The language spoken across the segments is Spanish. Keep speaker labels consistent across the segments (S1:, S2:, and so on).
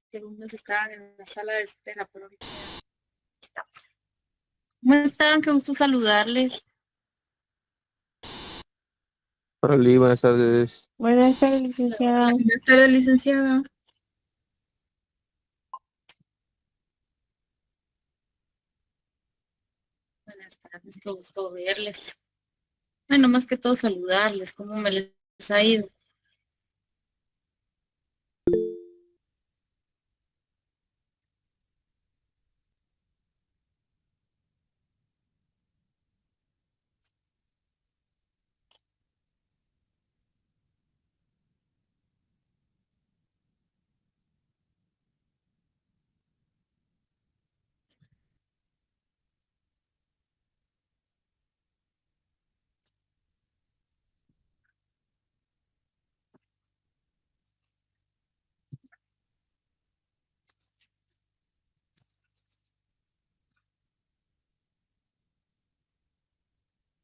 S1: que algunos estaban en la sala de espera, pero ahorita ya estamos. ¿Cómo están? Qué gusto saludarles.
S2: Hola, Lee, buenas tardes.
S3: Buenas tardes, licenciada.
S1: Buenas tardes, licenciada. Buenas tardes, qué gusto verles. Bueno, más que todo saludarles. ¿Cómo me les ha ido?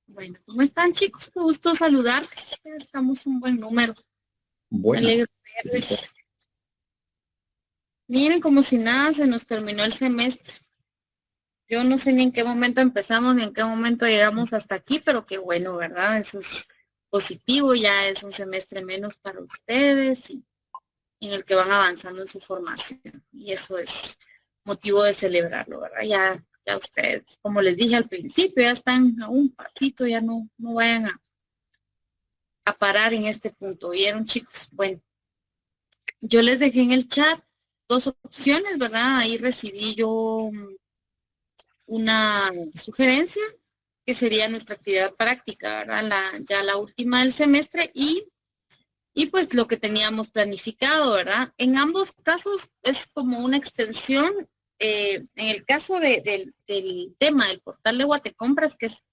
S1: Bueno, ¿cómo están, chicos? Qué gusto saludarles. Ya estamos un buen número. Me alegro de verles. Miren, como si nada, se nos terminó el semestre. Yo no sé ni en qué momento empezamos ni en qué momento llegamos hasta aquí, pero qué bueno, ¿verdad? Eso es positivo, ya es un semestre menos para ustedes y en el que van avanzando en su formación. Y eso es motivo de celebrarlo, ¿verdad? Ya ustedes, como les dije al principio, ya están a un pasito, ya no vayan a parar en este punto. ¿Vieron, chicos? Bueno, yo les dejé en el chat dos opciones, ¿verdad? Ahí recibí yo una sugerencia que sería nuestra actividad práctica, ¿verdad? Ya la última del semestre y pues lo que teníamos planificado, ¿verdad? En ambos casos es como una extensión. En el caso del tema del portal de Guatecompras, que es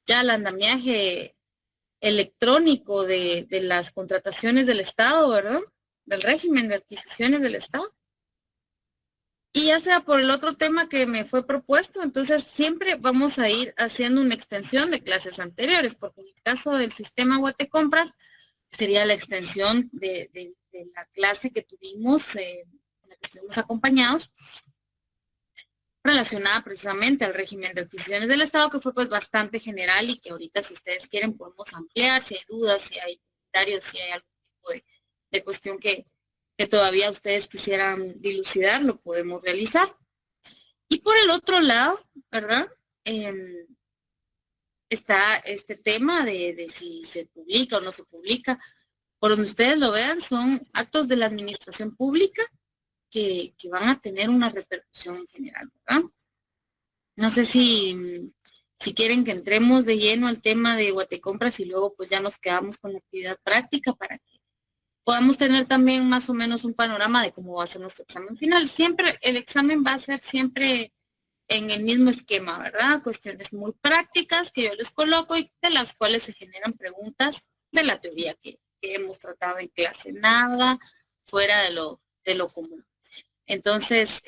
S1: ya el andamiaje electrónico de las contrataciones del Estado, ¿verdad? Del régimen de adquisiciones del Estado. Y ya sea por el otro tema que me fue propuesto, entonces siempre vamos a ir haciendo una extensión de clases anteriores, porque en el caso del sistema Guatecompras sería la extensión de la clase que tuvimos, en la que estuvimos acompañados, relacionada precisamente al régimen de adquisiciones del Estado, que fue pues bastante general y que ahorita si ustedes quieren podemos ampliar, si hay dudas, si hay comentarios, si hay algún tipo de cuestión que todavía ustedes quisieran dilucidar, lo podemos realizar. Y por el otro lado, ¿verdad? Está este tema de si se publica o no se publica. Por donde ustedes lo vean, son actos de la administración pública que van a tener una repercusión en general, ¿verdad? No sé si quieren que entremos de lleno al tema de Guatecompras y luego pues ya nos quedamos con la actividad práctica para que podamos tener también más o menos un panorama de cómo va a ser nuestro examen final. Siempre, el examen va a ser siempre en el mismo esquema, ¿verdad? Cuestiones muy prácticas que yo les coloco y de las cuales se generan preguntas de la teoría que hemos tratado en clase, nada fuera de lo común. Entonces,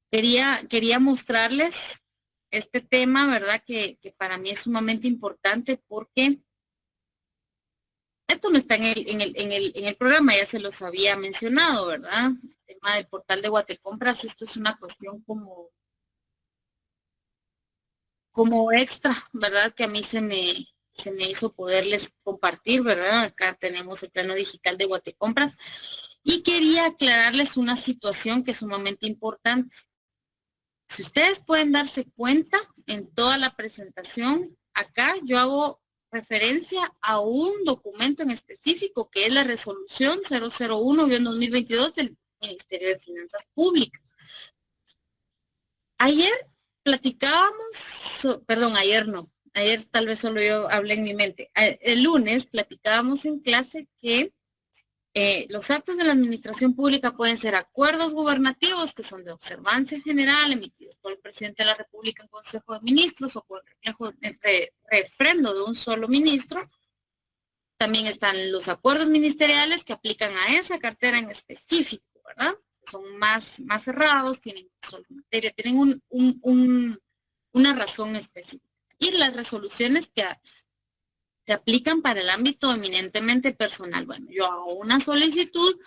S1: quería mostrarles este tema, ¿verdad? Que para mí es sumamente importante porque esto no está en el programa, ya se los había mencionado, ¿verdad? El tema del portal de Guatecompras, esto es una cuestión como extra, ¿verdad? Que a mí se me hizo poderles compartir, ¿verdad? Acá tenemos el plano digital de Guatecompras y quería aclararles una situación que es sumamente importante. Si ustedes pueden darse cuenta, en toda la presentación, acá yo hago referencia a un documento en específico que es la resolución 001-2022 del Ministerio de Finanzas Públicas. Ayer platicábamos, perdón, ayer no, ayer tal vez solo yo hablé en mi mente. El lunes platicábamos en clase que los actos de la administración pública pueden ser acuerdos gubernativos que son de observancia general emitidos por el presidente de la República en Consejo de Ministros o por refrendo de un solo ministro. También están los acuerdos ministeriales que aplican a esa cartera en específico, ¿verdad? Son más cerrados, tienen solo materia, tienen una razón específica. Y las resoluciones que aplican para el ámbito eminentemente personal. Bueno, yo hago una solicitud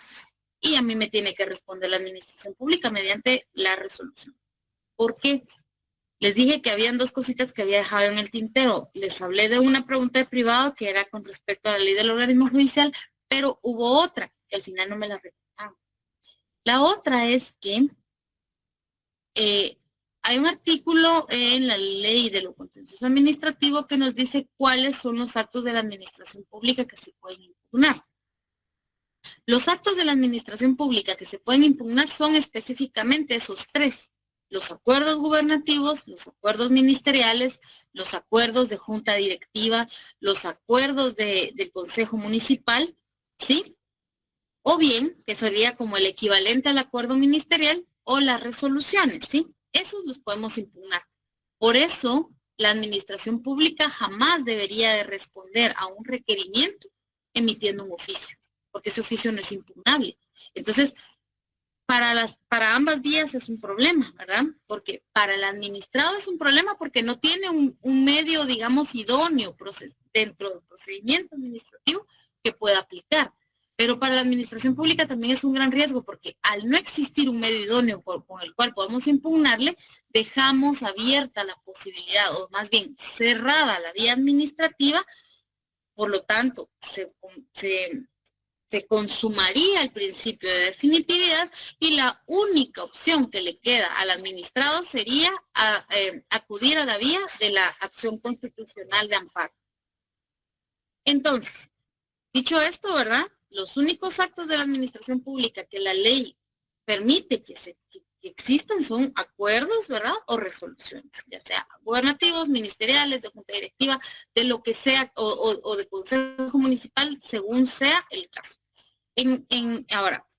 S1: y a mí me tiene que responder la administración pública mediante la resolución. ¿Por qué? Les dije que habían dos cositas que había dejado en el tintero. Les hablé de una pregunta de privado que era con respecto a la ley del organismo judicial, pero hubo otra que al final no me la recordaron. La otra es que hay un artículo en la ley de lo contencioso administrativo que nos dice cuáles son los actos de la administración pública que se pueden impugnar. Los actos de la administración pública que se pueden impugnar son específicamente esos tres: los acuerdos gubernativos, los acuerdos ministeriales, los acuerdos de junta directiva, los acuerdos del consejo municipal, ¿sí? O bien, que sería como el equivalente al acuerdo ministerial, o las resoluciones, ¿sí? Esos los podemos impugnar. Por eso, la administración pública jamás debería de responder a un requerimiento emitiendo un oficio, porque ese oficio no es impugnable. Entonces, para ambas vías es un problema, ¿verdad? Porque para el administrado es un problema porque no tiene un medio, digamos, idóneo dentro del procedimiento administrativo que pueda aplicar. Pero para la administración pública también es un gran riesgo porque al no existir un medio idóneo con el cual podemos impugnarle, dejamos abierta la posibilidad, o más bien cerrada la vía administrativa. Por lo tanto, se consumaría el principio de definitividad y la única opción que le queda al administrado sería acudir a la vía de la acción constitucional de amparo. Entonces, dicho esto, ¿verdad? Los únicos actos de la administración pública que la ley permite que existan son acuerdos, ¿verdad? O resoluciones, ya sea gubernativos, ministeriales, de junta directiva, de lo que sea, o de consejo municipal, según sea el caso. Ahora,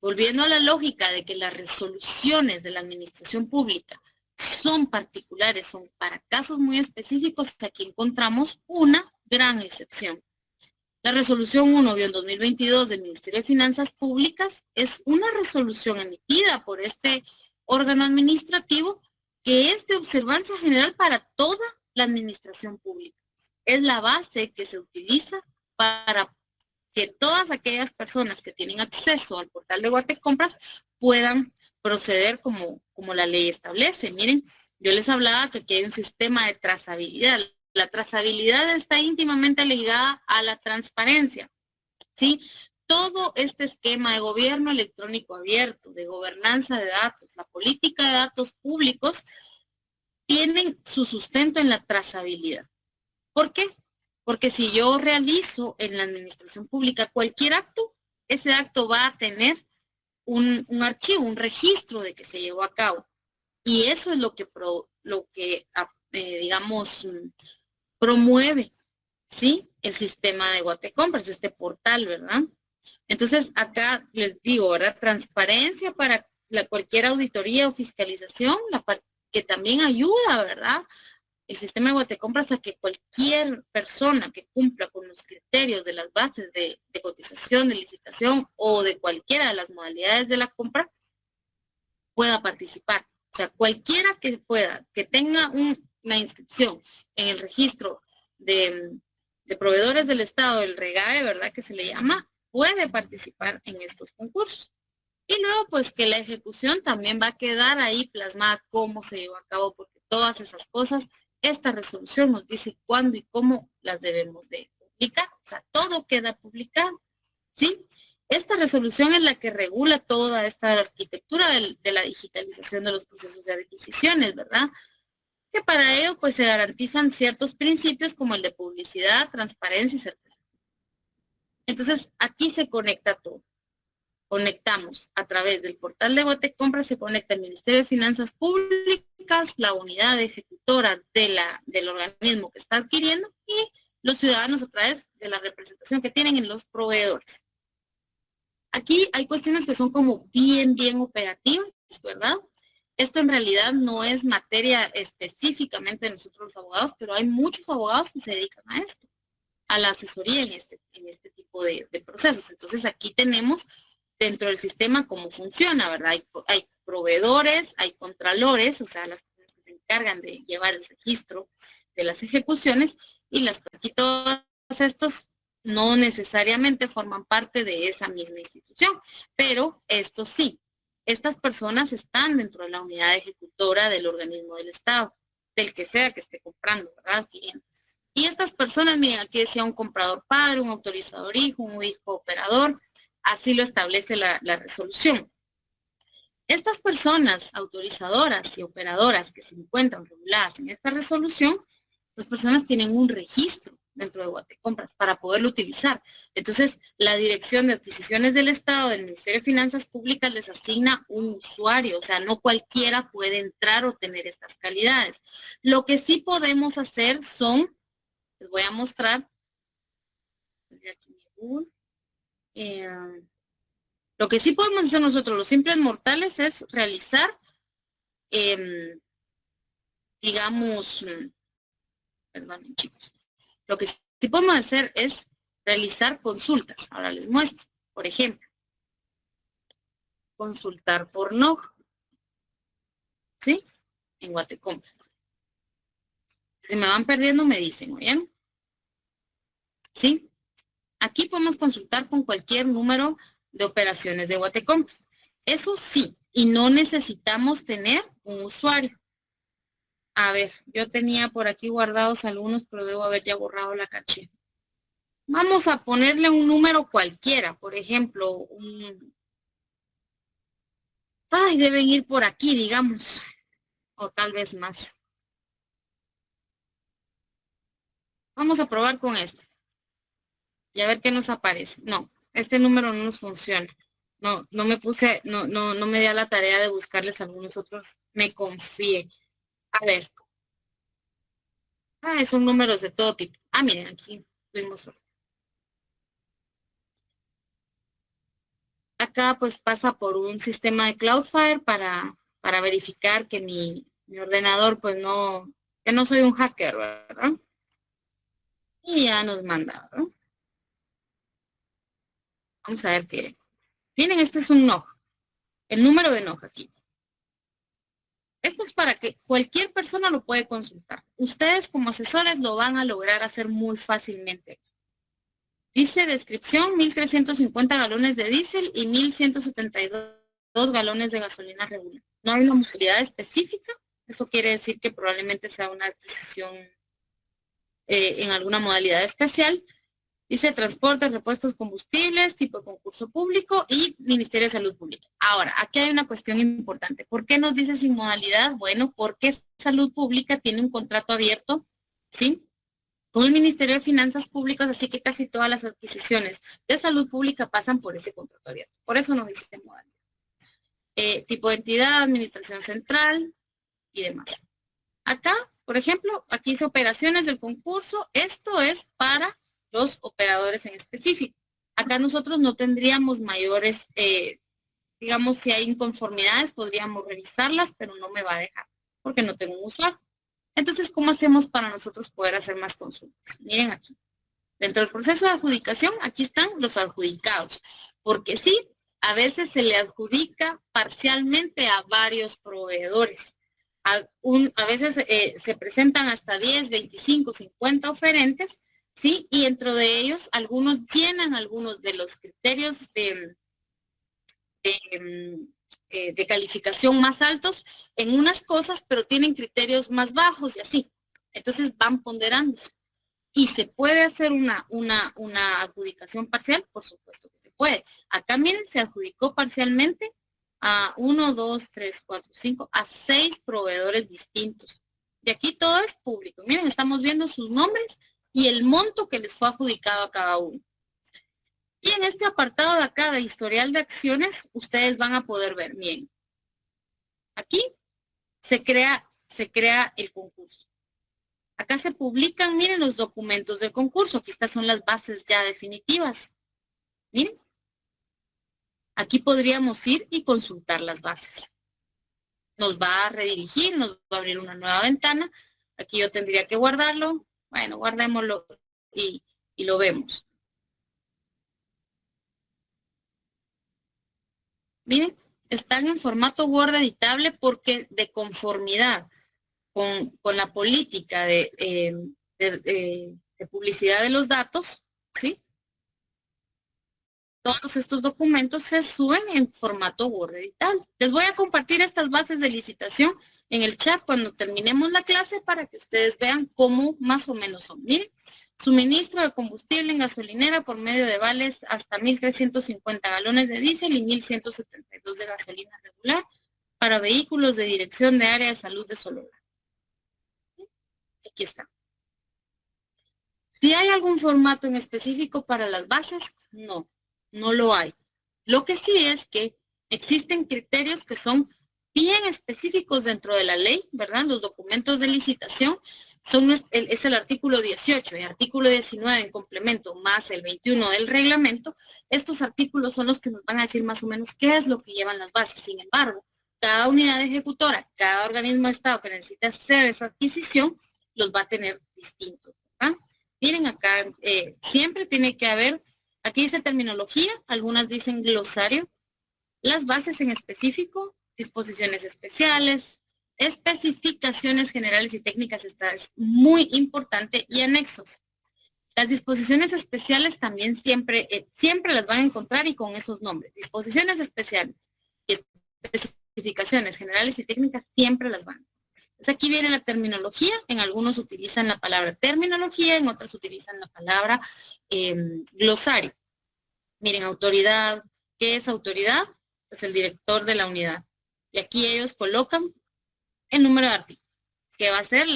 S1: volviendo a la lógica de que las resoluciones de la administración pública son particulares, son para casos muy específicos, aquí encontramos una gran excepción. La resolución 1-2022 del Ministerio de Finanzas Públicas es una resolución emitida por este órgano administrativo que es de observancia general para toda la administración pública. Es la base que se utiliza para que todas aquellas personas que tienen acceso al portal de Guatecompras puedan proceder como la ley establece. Miren, yo les hablaba que aquí hay un sistema de trazabilidad. La trazabilidad está íntimamente ligada a la transparencia, ¿sí? Todo este esquema de gobierno electrónico abierto, de gobernanza de datos, la política de datos públicos, tienen su sustento en la trazabilidad. ¿Por qué? Porque si yo realizo en la administración pública cualquier acto, ese acto va a tener un archivo, un registro de que se llevó a cabo. Y eso es lo que digamos, promueve, ¿sí? El sistema de Guatecompras, este portal, ¿verdad? Entonces, acá les digo, ¿verdad? Transparencia para cualquier auditoría o fiscalización, que también ayuda, ¿verdad? El sistema de Guatecompras a que cualquier persona que cumpla con los criterios de las bases de cotización, de licitación o de cualquiera de las modalidades de la compra pueda participar. O sea, cualquiera que pueda, que tenga una inscripción en el registro de proveedores del Estado, el REGAE, ¿verdad? Que se le llama, puede participar en estos concursos. Y luego, pues, que la ejecución también va a quedar ahí plasmada cómo se llevó a cabo, porque todas esas cosas, esta resolución nos dice cuándo y cómo las debemos de publicar. O sea, todo queda publicado, ¿sí? Esta resolución es la que regula toda esta arquitectura de la digitalización de los procesos de adquisiciones, ¿verdad? Que para ello, pues, se garantizan ciertos principios como el de publicidad, transparencia y certeza. Entonces, aquí se conecta todo. Conectamos a través del portal de Guatecompras, se conecta el Ministerio de Finanzas Públicas, la unidad ejecutora del organismo que está adquiriendo y los ciudadanos a través de la representación que tienen en los proveedores. Aquí hay cuestiones que son como bien operativas, ¿verdad? Esto en realidad no es materia específicamente de nosotros los abogados, pero hay muchos abogados que se dedican a esto, a la asesoría en este tipo de procesos. Entonces aquí tenemos dentro del sistema cómo funciona, ¿verdad? Hay proveedores, hay contralores, o sea, las personas que se encargan de llevar el registro de las ejecuciones, y aquí todos estos no necesariamente forman parte de esa misma institución, pero esto sí, estas personas están dentro de la unidad ejecutora del organismo del Estado, del que sea que esté comprando, ¿verdad? Y estas personas, miren, aquí decía un comprador padre, un autorizador hijo, un hijo operador, así lo establece la resolución. Estas personas autorizadoras y operadoras que se encuentran reguladas en esta resolución, las personas tienen un registro dentro de Guatecompras para poderlo utilizar. Entonces, la Dirección de Adquisiciones del Estado del Ministerio de Finanzas Públicas les asigna un usuario, o sea, no cualquiera puede entrar o tener estas calidades. Lo que sí podemos hacer son, les voy a mostrar, lo que sí podemos hacer nosotros, los simples mortales, es realizar, digamos, perdón, chicos, lo que sí podemos hacer es realizar consultas. Ahora les muestro, por ejemplo, consultar por NOG, ¿sí? En Guatecompras. Si me van perdiendo, me dicen, ¿oyen? ¿Sí? Aquí podemos consultar con cualquier número de operaciones de Guatecompras. Eso sí, y no necesitamos tener un usuario. A ver, yo tenía por aquí guardados algunos, pero debo haber ya borrado la caché. Vamos a ponerle un número cualquiera, por ejemplo, ay, deben ir por aquí, digamos, o tal vez más. Vamos a probar con este y a ver qué nos aparece. No, este número no nos funciona. No me puse, no me di a la tarea de buscarles algunos otros. Me confié. A ver. Ah, son números de todo tipo. Ah, miren, aquí tuvimos suerte. Acá pues pasa por un sistema de Cloudflare para verificar que mi ordenador pues no, que no soy un hacker, ¿verdad? Y ya nos manda, ¿verdad? Vamos a ver qué. Miren, este es un NOG. El número de NOG aquí. Esto es para que cualquier persona lo puede consultar. Ustedes como asesores lo van a lograr hacer muy fácilmente. Dice descripción, 1.350 galones de diésel y 1.172 galones de gasolina regular. No hay una modalidad específica. Eso quiere decir que probablemente sea una adquisición en alguna modalidad especial. Dice transportes, repuestos, combustibles, tipo de concurso público y Ministerio de Salud Pública. Ahora, aquí hay una cuestión importante. ¿Por qué nos dice sin modalidad? Bueno, porque Salud Pública tiene un contrato abierto, ¿sí? Con el Ministerio de Finanzas Públicas, así que casi todas las adquisiciones de salud pública pasan por ese contrato abierto. Por eso nos dice modalidad. Tipo de entidad, administración central y demás. Acá, por ejemplo, aquí dice operaciones del concurso. Esto es para los operadores en específico. Acá nosotros no tendríamos mayores, digamos, si hay inconformidades, podríamos revisarlas, pero no me va a dejar porque no tengo un usuario. Entonces, ¿cómo hacemos para nosotros poder hacer más consultas? Miren aquí. Dentro del proceso de adjudicación, aquí están los adjudicados. Porque sí, a veces se le adjudica parcialmente a varios proveedores. A veces se presentan hasta 10, 25, 50 oferentes, ¿sí? Y dentro de ellos, algunos llenan algunos de los criterios de calificación más altos en unas cosas, pero tienen criterios más bajos y así. Entonces van ponderándose. ¿Y se puede hacer una adjudicación parcial? Por supuesto que se puede. Acá miren, se adjudicó parcialmente a 1, 2, 3, 4, 5, a 6 proveedores distintos. Y aquí todo es público. Miren, estamos viendo sus nombres y el monto que les fue adjudicado a cada uno. Y en este apartado de acá de historial de acciones, ustedes van a poder ver, miren. Aquí se crea el concurso. Acá se publican, miren, los documentos del concurso. Aquí estas son las bases ya definitivas. Miren. Aquí podríamos ir y consultar las bases. Nos va a redirigir, nos va a abrir una nueva ventana. Aquí yo tendría que guardarlo. Bueno, guardémoslo y lo vemos. Miren, están en formato Word editable porque de conformidad con la política de publicidad de los datos, ¿sí? todos estos documentos se suben en formato Word editable. Les voy a compartir estas bases de licitación en el chat cuando terminemos la clase para que ustedes vean cómo más o menos son. Miren, suministro de combustible en gasolinera por medio de vales hasta 1.350 galones de diésel y 1.172 de gasolina regular para vehículos de dirección de área de salud de Sololá. Aquí está. Si hay algún formato en específico para las bases, no lo hay. Lo que sí es que existen criterios que son bien específicos dentro de la ley, ¿verdad? Los documentos de licitación es el artículo 18 y artículo 19 en complemento más el 21 del reglamento. Estos artículos son los que nos van a decir más o menos qué es lo que llevan las bases. Sin embargo, cada unidad ejecutora, cada organismo de Estado que necesita hacer esa adquisición, los va a tener distintos, ¿verdad? Miren acá, siempre tiene que haber, aquí dice terminología, algunas dicen glosario, las bases en específico, disposiciones especiales, especificaciones generales y técnicas, esta es muy importante, y anexos. Las disposiciones especiales también siempre las van a encontrar y con esos nombres. Disposiciones especiales y especificaciones generales y técnicas siempre las van a encontrar. Entonces aquí viene la terminología, en algunos utilizan la palabra terminología, en otros utilizan la palabra glosario. Miren, autoridad, ¿qué es autoridad? Pues el director de la unidad. Y aquí ellos colocan el número de artículos, que va a ser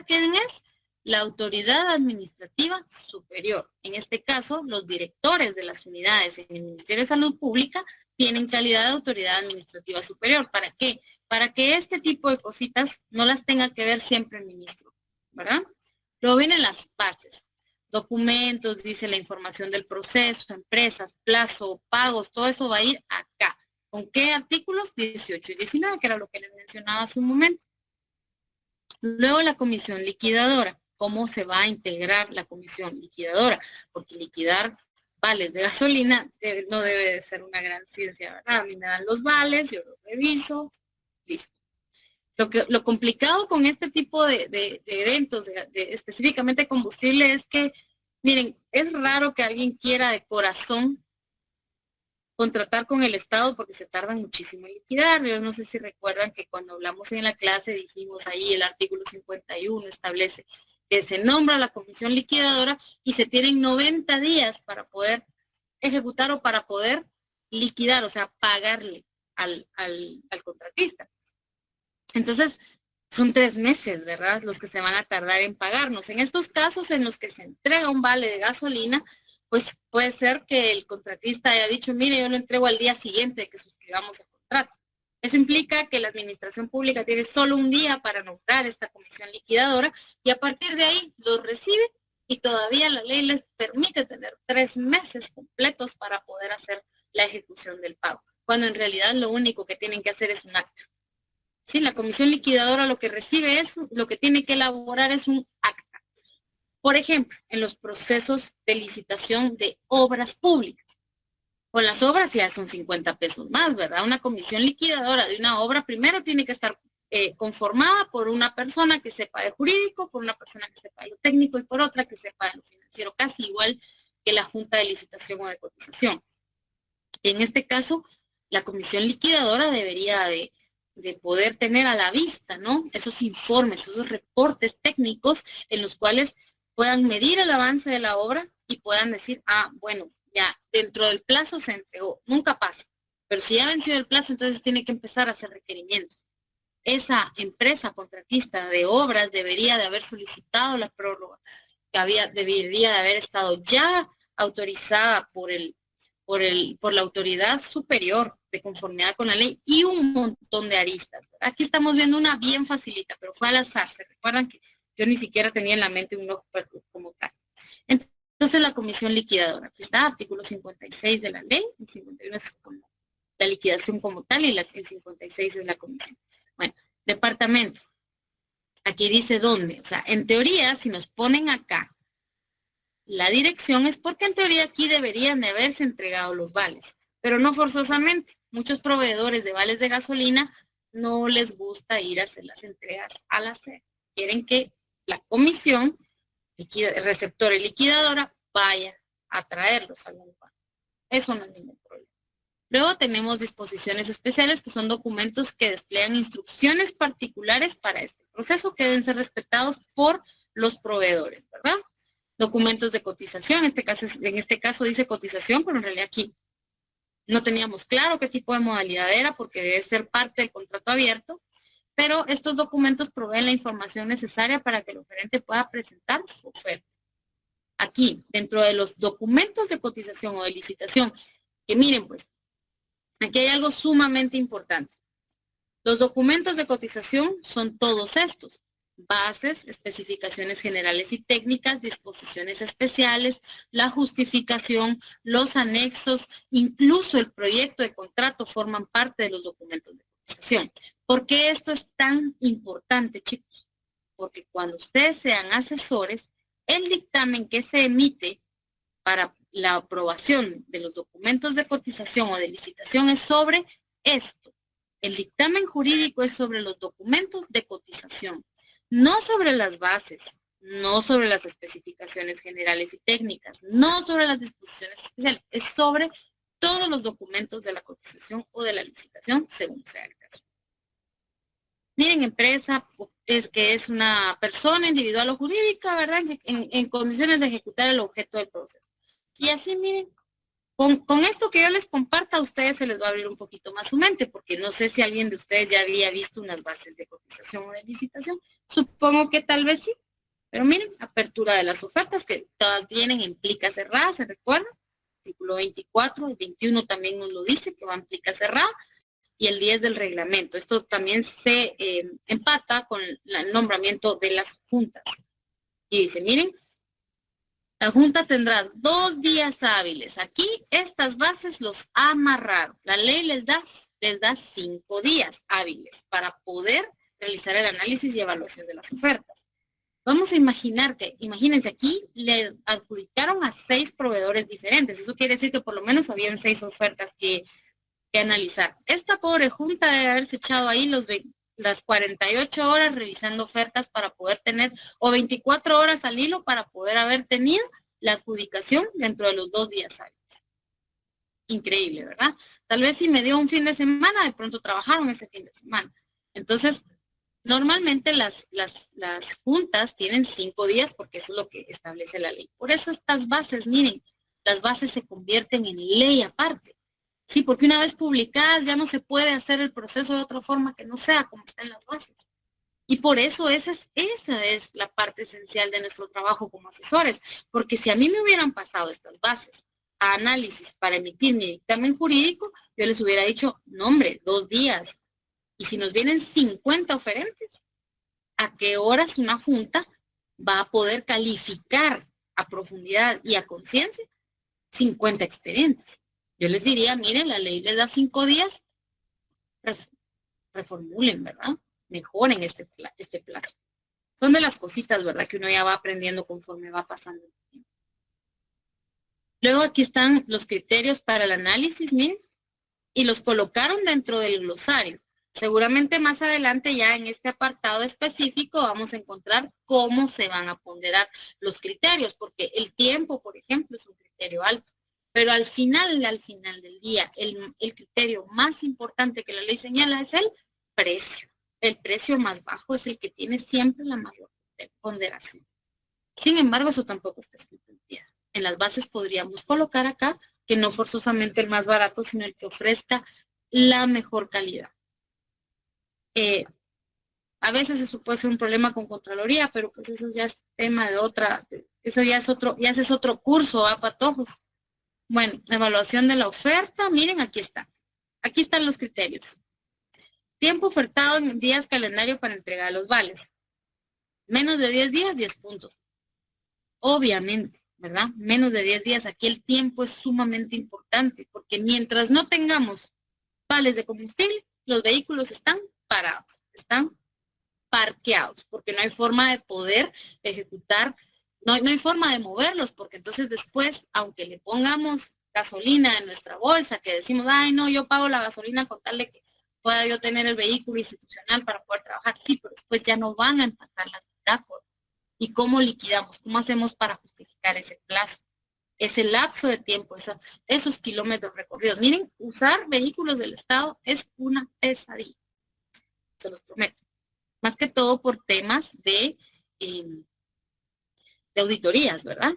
S1: ¿quién es? La autoridad administrativa superior. En este caso, los directores de las unidades en el Ministerio de Salud Pública tienen calidad de autoridad administrativa superior. ¿Para qué? Para que este tipo de cositas no las tenga que ver siempre el ministro, ¿verdad? Luego vienen las bases. Documentos, dice la información del proceso, empresas, plazo, pagos, todo eso va a ir acá. ¿Con qué artículos? 18 y 19, que era lo que les mencionaba hace un momento. Luego la comisión liquidadora. ¿Cómo se va a integrar la comisión liquidadora? Porque liquidar vales de gasolina no debe de ser una gran ciencia, ¿verdad? A mí me dan los vales, yo los reviso, listo. Lo complicado con este tipo de eventos, específicamente combustible, es que, miren, es raro que alguien quiera de corazón contratar con el Estado porque se tardan muchísimo en liquidar. Yo no sé si recuerdan que cuando hablamos en la clase dijimos ahí el artículo 51 establece que se nombra la comisión liquidadora y se tienen 90 días para poder ejecutar o para poder liquidar, o sea, pagarle al contratista. Entonces, son 3 meses, ¿verdad? Los que se van a tardar en pagarnos. En estos casos en los que se entrega un vale de gasolina, pues puede ser que el contratista haya dicho, mire, yo lo entrego al día siguiente que suscribamos el contrato. Eso implica que la administración pública tiene solo un día para nombrar esta comisión liquidadora y a partir de ahí los recibe y todavía la ley les permite tener 3 meses completos para poder hacer la ejecución del pago, cuando en realidad lo único que tienen que hacer es un acta. Sí, la comisión liquidadora lo que recibe es, lo que tiene que elaborar es un acta. Por ejemplo, en los procesos de licitación de obras públicas. Con las obras ya son 50 pesos más, ¿verdad? Una comisión liquidadora de una obra primero tiene que estar conformada por una persona que sepa de jurídico, por una persona que sepa de lo técnico y por otra que sepa de lo financiero, casi igual que la junta de licitación o de cotización. En este caso, la comisión liquidadora debería de poder tener a la vista, ¿no? Esos informes, esos reportes técnicos en los cuales puedan medir el avance de la obra y puedan decir, bueno, ya dentro del plazo se entregó, nunca pasa, pero si ya ha vencido el plazo, entonces tiene que empezar a hacer requerimientos. Esa empresa contratista de obras debería de haber solicitado la prórroga, debería de haber estado ya autorizada por la autoridad superior de conformidad con la ley y un montón de aristas. Aquí estamos viendo una bien facilita, pero fue al azar. ¿Se recuerdan que yo ni siquiera tenía en la mente un ojo como tal? Entonces la comisión liquidadora, aquí está, artículo 56 de la ley, el 51 es la liquidación como tal y el 56 es la comisión. Bueno, departamento. Aquí dice dónde. O sea, en teoría, si nos ponen acá la dirección es porque en teoría aquí deberían de haberse entregado los vales, pero no forzosamente. Muchos proveedores de vales de gasolina no les gusta ir a hacer las entregas al hacer. Quieren que la comisión, receptora y liquidadora, vaya a traerlos al lugar. Eso no es ningún problema. Luego tenemos disposiciones especiales, que son documentos que desplegan instrucciones particulares para este proceso que deben ser respetados por los proveedores, ¿verdad? Documentos de cotización, en este caso dice cotización, pero en realidad aquí no teníamos claro qué tipo de modalidad era porque debe ser parte del contrato abierto, pero estos documentos proveen la información necesaria para que el oferente pueda presentar su oferta. Aquí, dentro de los documentos de cotización o de licitación, que miren pues, aquí hay algo sumamente importante. Los documentos de cotización son todos estos: bases, especificaciones generales y técnicas, disposiciones especiales, la justificación, los anexos, incluso el proyecto de contrato forman parte de los documentos de cotización. ¿Por qué esto es tan importante, chicos? Porque cuando ustedes sean asesores, el dictamen que se emite para la aprobación de los documentos de cotización o de licitación es sobre esto. El dictamen jurídico es sobre los documentos de cotización, no sobre las bases, no sobre las especificaciones generales y técnicas, no sobre las disposiciones especiales, es sobre todos los documentos de la cotización o de la licitación, según sea el caso. Miren, empresa es que es una persona individual o jurídica, ¿verdad? En condiciones de ejecutar el objeto del proceso. Y así, miren, con esto que yo les comparta, a ustedes se les va a abrir un poquito más su mente, porque no sé si alguien de ustedes ya había visto unas bases de cotización o de licitación. Supongo que tal vez sí. Pero miren, apertura de las ofertas, que todas vienen en plica cerrada, ¿se recuerdan? Artículo 24, el 21 también nos lo dice, que va en plica cerrada, y el 10 del reglamento. Esto también se empata con el nombramiento de las juntas. Y dice, miren, la junta tendrá 2 días hábiles. Aquí estas bases los amarraron. La ley les da 5 días hábiles para poder realizar el análisis y evaluación de las ofertas. Vamos a imaginar que, imagínense, aquí le adjudicaron a 6 proveedores diferentes. Eso quiere decir que por lo menos habían 6 ofertas que analizar. Esta pobre junta debe haberse echado ahí las 48 horas revisando ofertas para poder tener, o 24 horas al hilo para poder haber tenido la adjudicación dentro de los 2 días hábiles. Increíble, ¿verdad? Tal vez si me dio un fin de semana, de pronto trabajaron ese fin de semana. Entonces, normalmente las juntas tienen 5 días porque eso es lo que establece la ley. Por eso estas bases, miren, las bases se convierten en ley aparte. Sí, porque una vez publicadas ya no se puede hacer el proceso de otra forma que no sea como está en las bases. Y por eso esa es la parte esencial de nuestro trabajo como asesores. Porque si a mí me hubieran pasado estas bases a análisis para emitir mi dictamen jurídico, yo les hubiera dicho, no hombre, 2 días. Y si nos vienen 50 oferentes, ¿a qué horas una junta va a poder calificar a profundidad y a conciencia 50 expedientes? Yo les diría, miren, la ley les da 5 días, reformulen, ¿verdad? Mejoren este plazo. Son de las cositas, ¿verdad? Que uno ya va aprendiendo conforme va pasando el tiempo. Luego aquí están los criterios para el análisis, miren, y los colocaron dentro del glosario. Seguramente más adelante ya en este apartado específico vamos a encontrar cómo se van a ponderar los criterios, porque el tiempo, por ejemplo, es un criterio alto. Pero al final del día, el criterio más importante que la ley señala es el precio. El precio más bajo es el que tiene siempre la mayor ponderación. Sin embargo, eso tampoco está escrito en piedra. En las bases podríamos colocar acá que no forzosamente el más barato, sino el que ofrezca la mejor calidad. A veces eso puede ser un problema con Contraloría, pero pues eso ya es tema de otra, eso ya es otro curso, a patojos. Bueno, evaluación de la oferta, miren, aquí está. Aquí están los criterios. Tiempo ofertado en días calendario para entregar los vales. Menos de 10 días, 10 puntos. Obviamente, ¿verdad? Menos de 10 días, aquí el tiempo es sumamente importante, porque mientras no tengamos vales de combustible, los vehículos están parados, están parqueados, porque no hay forma de poder ejecutar. No hay forma de moverlos, porque entonces después, aunque le pongamos gasolina en nuestra bolsa, que decimos, ay, no, yo pago la gasolina con tal de que pueda yo tener el vehículo institucional para poder trabajar, sí, pero después ya no van a empacar las bitácoras. ¿Y cómo liquidamos? ¿Cómo hacemos para justificar ese plazo? ese lapso de tiempo, esos kilómetros recorridos. Miren, usar vehículos del Estado es una pesadilla, se los prometo. Más que todo por temas de auditorías, ¿verdad?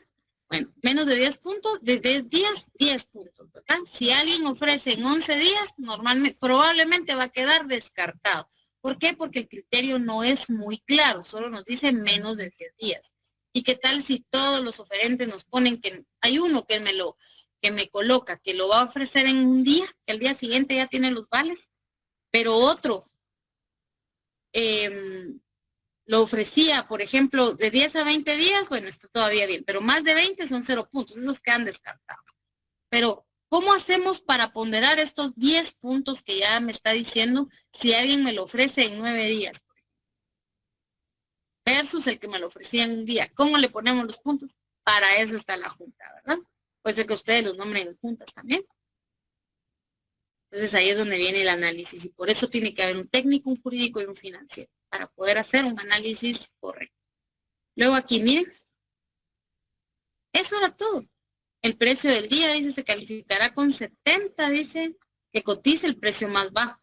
S1: Bueno, menos de 10 puntos, de 10 días, 10 puntos, ¿verdad? Si alguien ofrece en 11 días, normalmente, probablemente va a quedar descartado. ¿Por qué? Porque el criterio no es muy claro, solo nos dice menos de 10 días. ¿Y qué tal si todos los oferentes nos ponen que hay uno que me coloca, que lo va a ofrecer en un día, que al día siguiente ya tiene los vales, pero otro lo ofrecía, por ejemplo, de 10 a 20 días, bueno, está todavía bien, pero más de 20 son 0 puntos, esos quedan descartados. Pero, ¿cómo hacemos para ponderar estos 10 puntos que ya me está diciendo si alguien me lo ofrece en 9 días? Versus el que me lo ofrecía en un día. ¿Cómo le ponemos los puntos? Para eso está la junta, ¿verdad? Puede ser que ustedes los nombren en juntas también. Entonces ahí es donde viene el análisis y por eso tiene que haber un técnico, un jurídico y un financiero para poder hacer un análisis correcto. Luego aquí, miren, eso era todo. El precio del día, dice, se calificará con 70, dice, que cotice el precio más bajo.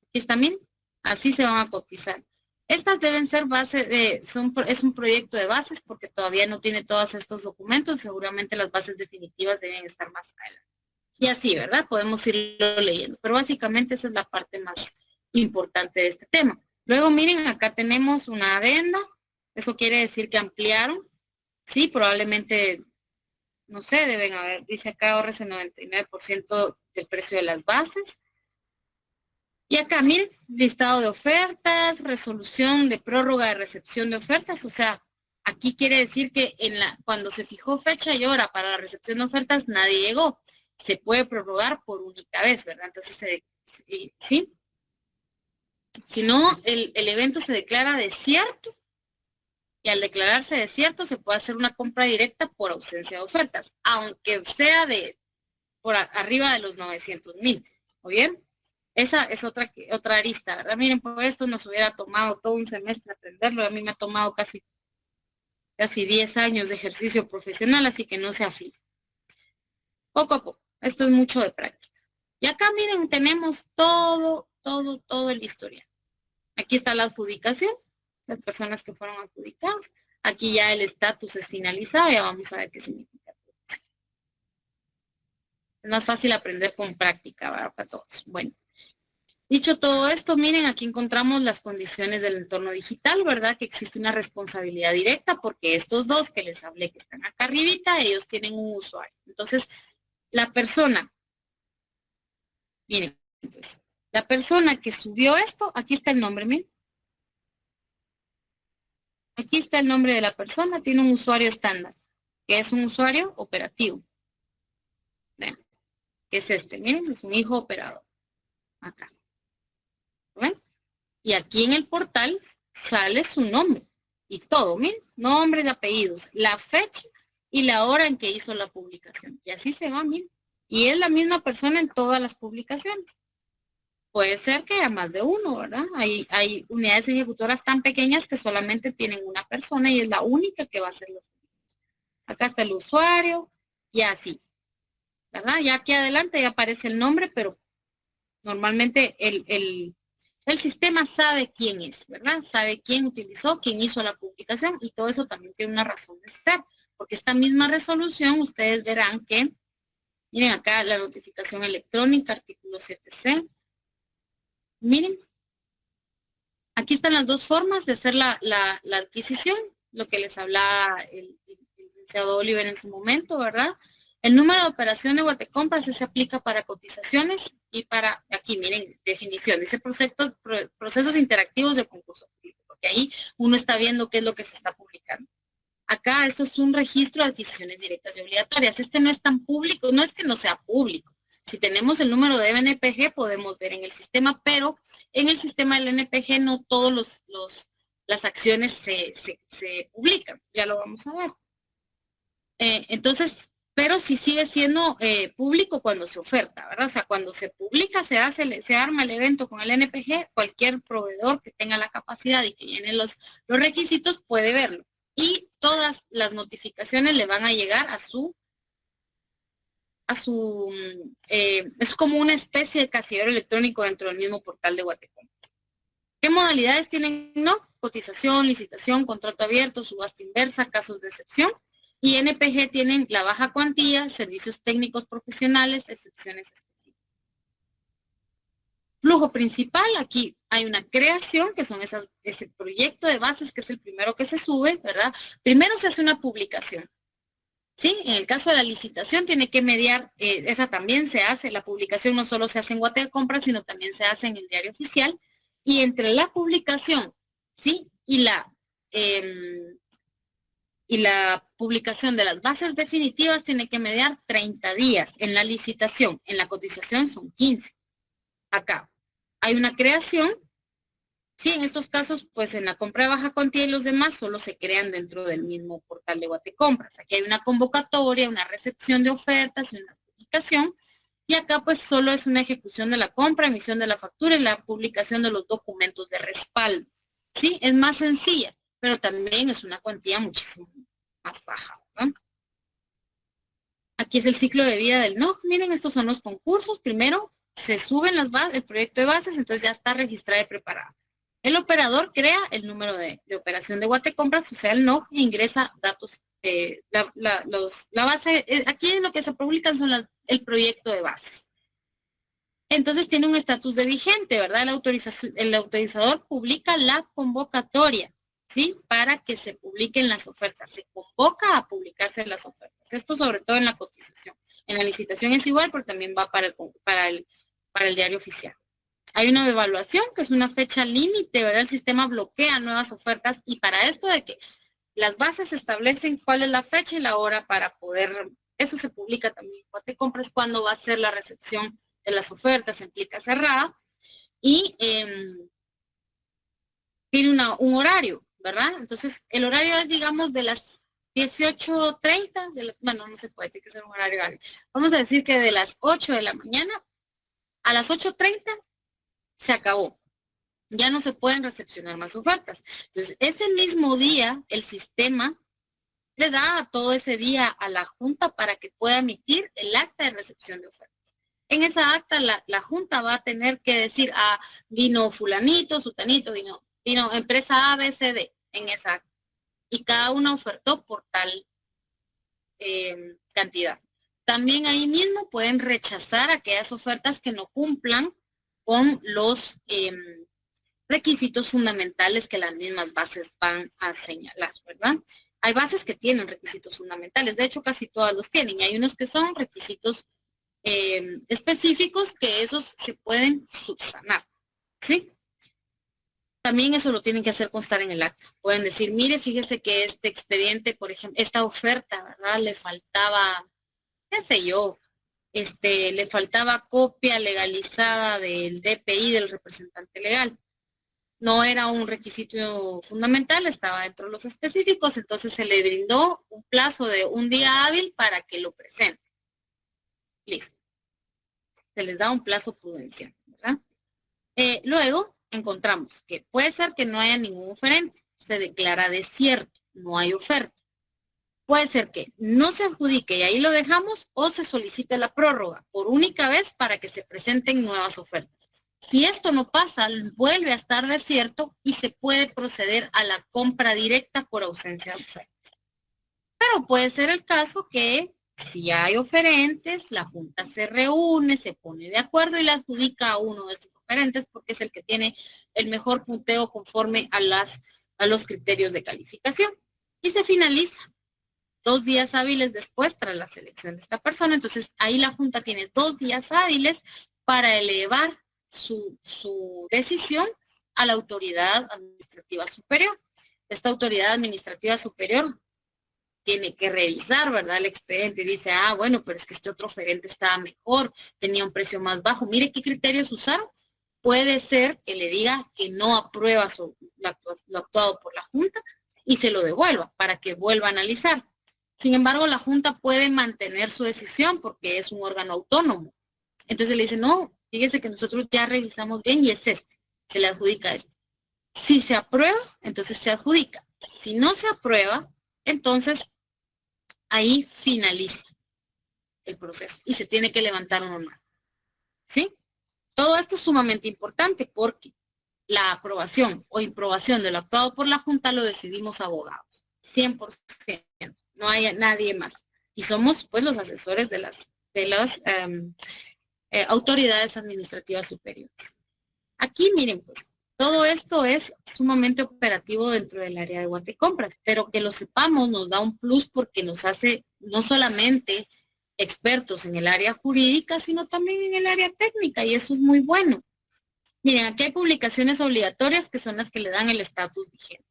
S1: Aquí está, miren, así se van a cotizar. Estas deben ser bases, es un proyecto de bases porque todavía no tiene todos estos documentos, seguramente las bases definitivas deben estar más adelante. Y así, ¿verdad? Podemos irlo leyendo, pero básicamente esa es la parte más importante de este tema. Luego, miren, acá tenemos una adenda, eso quiere decir que ampliaron, sí, probablemente, no sé, deben haber, dice acá ahorres el 99% del precio de las bases. Y acá, miren, listado de ofertas, resolución de prórroga de recepción de ofertas, o sea, aquí quiere decir que cuando se fijó fecha y hora para la recepción de ofertas, nadie llegó. Se puede prorrogar por única vez, ¿verdad? Entonces, ¿sí? Si no, el evento se declara desierto y al declararse desierto se puede hacer una compra directa por ausencia de ofertas, aunque sea por arriba de los 900,000, ¿o bien? Esa es otra arista, ¿verdad? Miren, por esto nos hubiera tomado todo un semestre aprenderlo. A mí me ha tomado casi 10 años de ejercicio profesional, así que no se aflige. Poco a poco. Esto es mucho de práctica. Y acá, miren, tenemos todo el historial. Aquí está la adjudicación, las personas que fueron adjudicadas. Aquí ya el estatus es finalizado, ya vamos a ver qué significa. Es más fácil aprender con práctica, ¿verdad? Para todos. Bueno. Dicho todo esto, miren, aquí encontramos las condiciones del entorno digital, ¿verdad? Que existe una responsabilidad directa porque estos dos que les hablé que están acá arribita, ellos tienen un usuario. Entonces, la persona, miren, entonces, la persona que subió esto, aquí está el nombre, miren. Aquí está el nombre de la persona, tiene un usuario estándar, que es un usuario operativo. Vean, que es este, miren, es un hijo operador. Acá. ¿Ven? Y aquí en el portal sale su nombre y todo, miren, nombres y apellidos, la fecha y la hora en que hizo la publicación. Y así se va, miren. Y es la misma persona en todas las publicaciones. Puede ser que haya más de uno, ¿verdad? Hay unidades ejecutoras tan pequeñas que solamente tienen una persona y es la única que va a hacer los publicados. Acá está el usuario y así, ¿verdad? Ya aquí adelante ya aparece el nombre, pero normalmente el sistema sabe quién es, ¿verdad? Sabe quién utilizó, quién hizo la publicación y todo eso también tiene una razón de ser, porque esta misma resolución ustedes verán que, miren acá la notificación electrónica, artículo 7C. Miren, aquí están las dos formas de hacer la adquisición, lo que les hablaba el licenciado Oliver en su momento, ¿verdad? El número de operación de Guatecompras se aplica para cotizaciones y para, aquí miren, definición, dice procesos interactivos de concurso público, porque ahí uno está viendo qué es lo que se está publicando. Acá esto es un registro de adquisiciones directas y obligatorias. Este no es tan público, no es que no sea público. Si tenemos el número de NPG podemos ver en el sistema, pero en el sistema del NPG no todas las acciones se publican. Ya lo vamos a ver. Entonces, pero sí sigue siendo público cuando se oferta, ¿verdad? O sea, cuando se publica, se arma el evento con el NPG, cualquier proveedor que tenga la capacidad y que llene los requisitos puede verlo. Y todas las notificaciones le van a llegar a su es como una especie de casillero electrónico dentro del mismo portal de Guatecompras. ¿Qué modalidades tienen NOC? Cotización, licitación, contrato abierto, subasta inversa, casos de excepción. Y NPG tienen la baja cuantía, servicios técnicos profesionales, excepciones específicas. Flujo principal, aquí hay una creación, que son ese proyecto de bases, que es el primero que se sube, ¿verdad? Primero se hace una publicación. Sí, en el caso de la licitación tiene que mediar, esa también se hace, la publicación no solo se hace en Guatecompras, sino también se hace en el diario oficial. Y entre la publicación, ¿sí? Y la publicación de las bases definitivas tiene que mediar 30 días. En la licitación, en la cotización son 15. Acá hay una creación. Sí, en estos casos, pues en la compra de baja cuantía y los demás solo se crean dentro del mismo portal de Guatecompras. Aquí hay una convocatoria, una recepción de ofertas y una publicación. Y acá pues solo es una ejecución de la compra, emisión de la factura y la publicación de los documentos de respaldo. Sí, es más sencilla, pero también es una cuantía muchísimo más baja, ¿verdad? Aquí es el ciclo de vida del NOC. Miren, estos son los concursos. Primero se suben las bases, el proyecto de bases, entonces ya está registrada y preparada. El operador crea el número de operación de Guatecompras, o sea, el NOC, e ingresa datos. La base, aquí lo que se publican son el proyecto de bases. Entonces tiene un estatus de vigente, ¿verdad? El autorizador publica la convocatoria, ¿sí? Para que se publiquen las ofertas. Se convoca a publicarse las ofertas. Esto sobre todo en la cotización. En la licitación es igual, pero también va para el diario oficial. Hay una evaluación, que es una fecha límite, ¿verdad? El sistema bloquea nuevas ofertas, y para esto de que las bases establecen cuál es la fecha y la hora para poder, eso se publica también en Guatecompras, cuándo va a ser la recepción de las ofertas en plica cerrada, y tiene un horario, ¿verdad? Entonces, el horario es, digamos, de las 18:30, bueno, no se puede decir que sea un horario hábil. Vamos a decir que de las 8 de la mañana a las 8:30 se acabó. Ya no se pueden recepcionar más ofertas. Entonces, ese mismo día, el sistema le da a todo ese día a la Junta para que pueda emitir el acta de recepción de ofertas. En esa acta, la Junta va a tener que decir, vino fulanito, sutanito, vino empresa A, B, C, D, en esa acta. Y cada una ofertó por tal cantidad. También ahí mismo pueden rechazar aquellas ofertas que no cumplan con los requisitos fundamentales que las mismas bases van a señalar, ¿verdad? Hay bases que tienen requisitos fundamentales, de hecho casi todas los tienen, y hay unos que son requisitos específicos, que esos se pueden subsanar, ¿sí? También eso lo tienen que hacer constar en el acta. Pueden decir, mire, fíjese que este expediente, por ejemplo, esta oferta, ¿verdad? Le faltaba, qué sé yo, le faltaba copia legalizada del DPI del representante legal. No era un requisito fundamental, estaba dentro de los específicos, entonces se le brindó un plazo de un día hábil para que lo presente. Listo. Se les da un plazo prudencial, ¿verdad? Luego encontramos que puede ser que no haya ningún oferente, se declara desierto, no hay oferta. Puede ser que no se adjudique y ahí lo dejamos, o se solicite la prórroga por única vez para que se presenten nuevas ofertas. Si esto no pasa, vuelve a estar desierto y se puede proceder a la compra directa por ausencia de ofertas. Pero puede ser el caso que si hay oferentes, la Junta se reúne, se pone de acuerdo y la adjudica a uno de estos oferentes, porque es el que tiene el mejor punteo conforme a los criterios de calificación. Y se finaliza 2 días hábiles después tras la selección de esta persona. Entonces ahí la Junta tiene 2 días hábiles para elevar su decisión a la autoridad administrativa superior. Esta autoridad administrativa superior tiene que revisar, ¿verdad? El expediente dice, bueno, pero es que este otro oferente estaba mejor, tenía un precio más bajo. Mire qué criterios usaron. Puede ser que le diga que no aprueba lo actuado por la Junta y se lo devuelva para que vuelva a analizar. Sin embargo, la Junta puede mantener su decisión porque es un órgano autónomo. Entonces le dice, no, fíjese que nosotros ya revisamos bien y es se le adjudica este. Si se aprueba, entonces se adjudica. Si no se aprueba, entonces ahí finaliza. el proceso y se tiene que levantar uno nuevo. ¿Sí? Todo esto es sumamente importante porque la aprobación o improbación de lo actuado por la Junta lo decidimos abogados, 100%, no hay nadie más. Y somos pues los asesores de las autoridades administrativas superiores. Aquí miren pues, todo esto es sumamente operativo dentro del área de Guatecompras, pero que lo sepamos nos da un plus porque nos hace no solamente expertos en el área jurídica, sino también en el área técnica, y eso es muy bueno. Miren, aquí hay publicaciones obligatorias que son las que le dan el estatus vigente.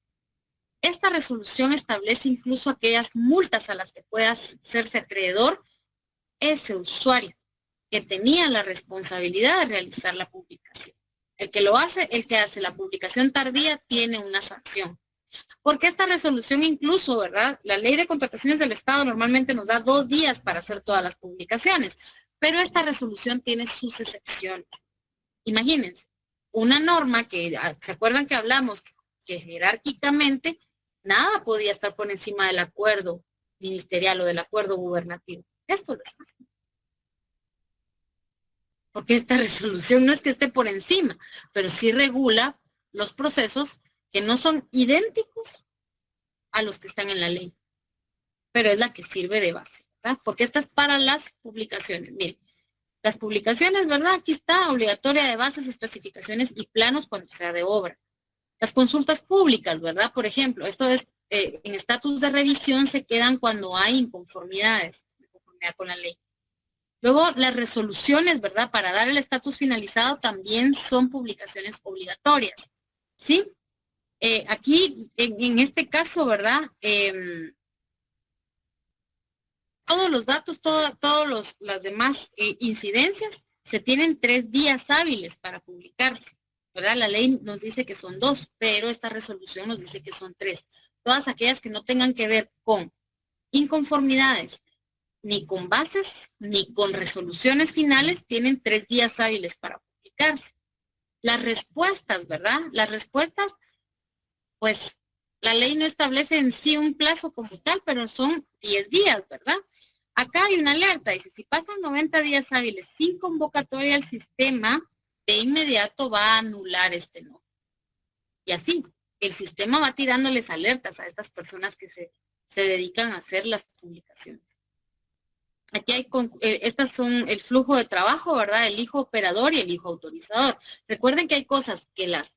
S1: Esta resolución establece incluso aquellas multas a las que pueda hacerse acreedor ese usuario que tenía la responsabilidad de realizar la publicación. El que hace la publicación tardía tiene una sanción. Porque esta resolución incluso, ¿verdad? La ley de contrataciones del Estado normalmente nos da 2 días para hacer todas las publicaciones, pero esta resolución tiene sus excepciones. Imagínense, una norma que, ¿se acuerdan que hablamos? Que jerárquicamente nada podía estar por encima del acuerdo ministerial o del acuerdo gubernativo. Esto lo está haciendo. Porque esta resolución no es que esté por encima, pero sí regula los procesos que no son idénticos a los que están en la ley, pero es la que sirve de base, ¿verdad? Porque esta es para las publicaciones. Miren, las publicaciones, ¿verdad? Aquí está, obligatoria de bases, especificaciones y planos cuando sea de obra. Las consultas públicas, ¿verdad? Por ejemplo, esto es, en estatus de revisión se quedan cuando hay inconformidades, de conformidad con la ley. Luego, las resoluciones, ¿verdad? Para dar el estatus finalizado también son publicaciones obligatorias, ¿sí? Aquí, en este caso, ¿verdad? Todos los datos, todas las demás incidencias se tienen 3 días hábiles para publicarse, ¿verdad? La ley nos dice que son 2, pero esta resolución nos dice que son 3. Todas aquellas que no tengan que ver con inconformidades, ni con bases, ni con resoluciones finales, tienen 3 días hábiles para publicarse. Las respuestas, ¿verdad? Las respuestas, pues, la ley no establece en sí un plazo como tal, pero son 10 días, ¿verdad? Acá hay una alerta, dice, si pasan 90 días hábiles sin convocatoria al sistema, de inmediato va a anular este no. Y así, el sistema va tirándoles alertas a estas personas que se dedican a hacer las publicaciones. Aquí hay, estas son el flujo de trabajo, ¿verdad? El hijo operador y el hijo autorizador. Recuerden que hay cosas que las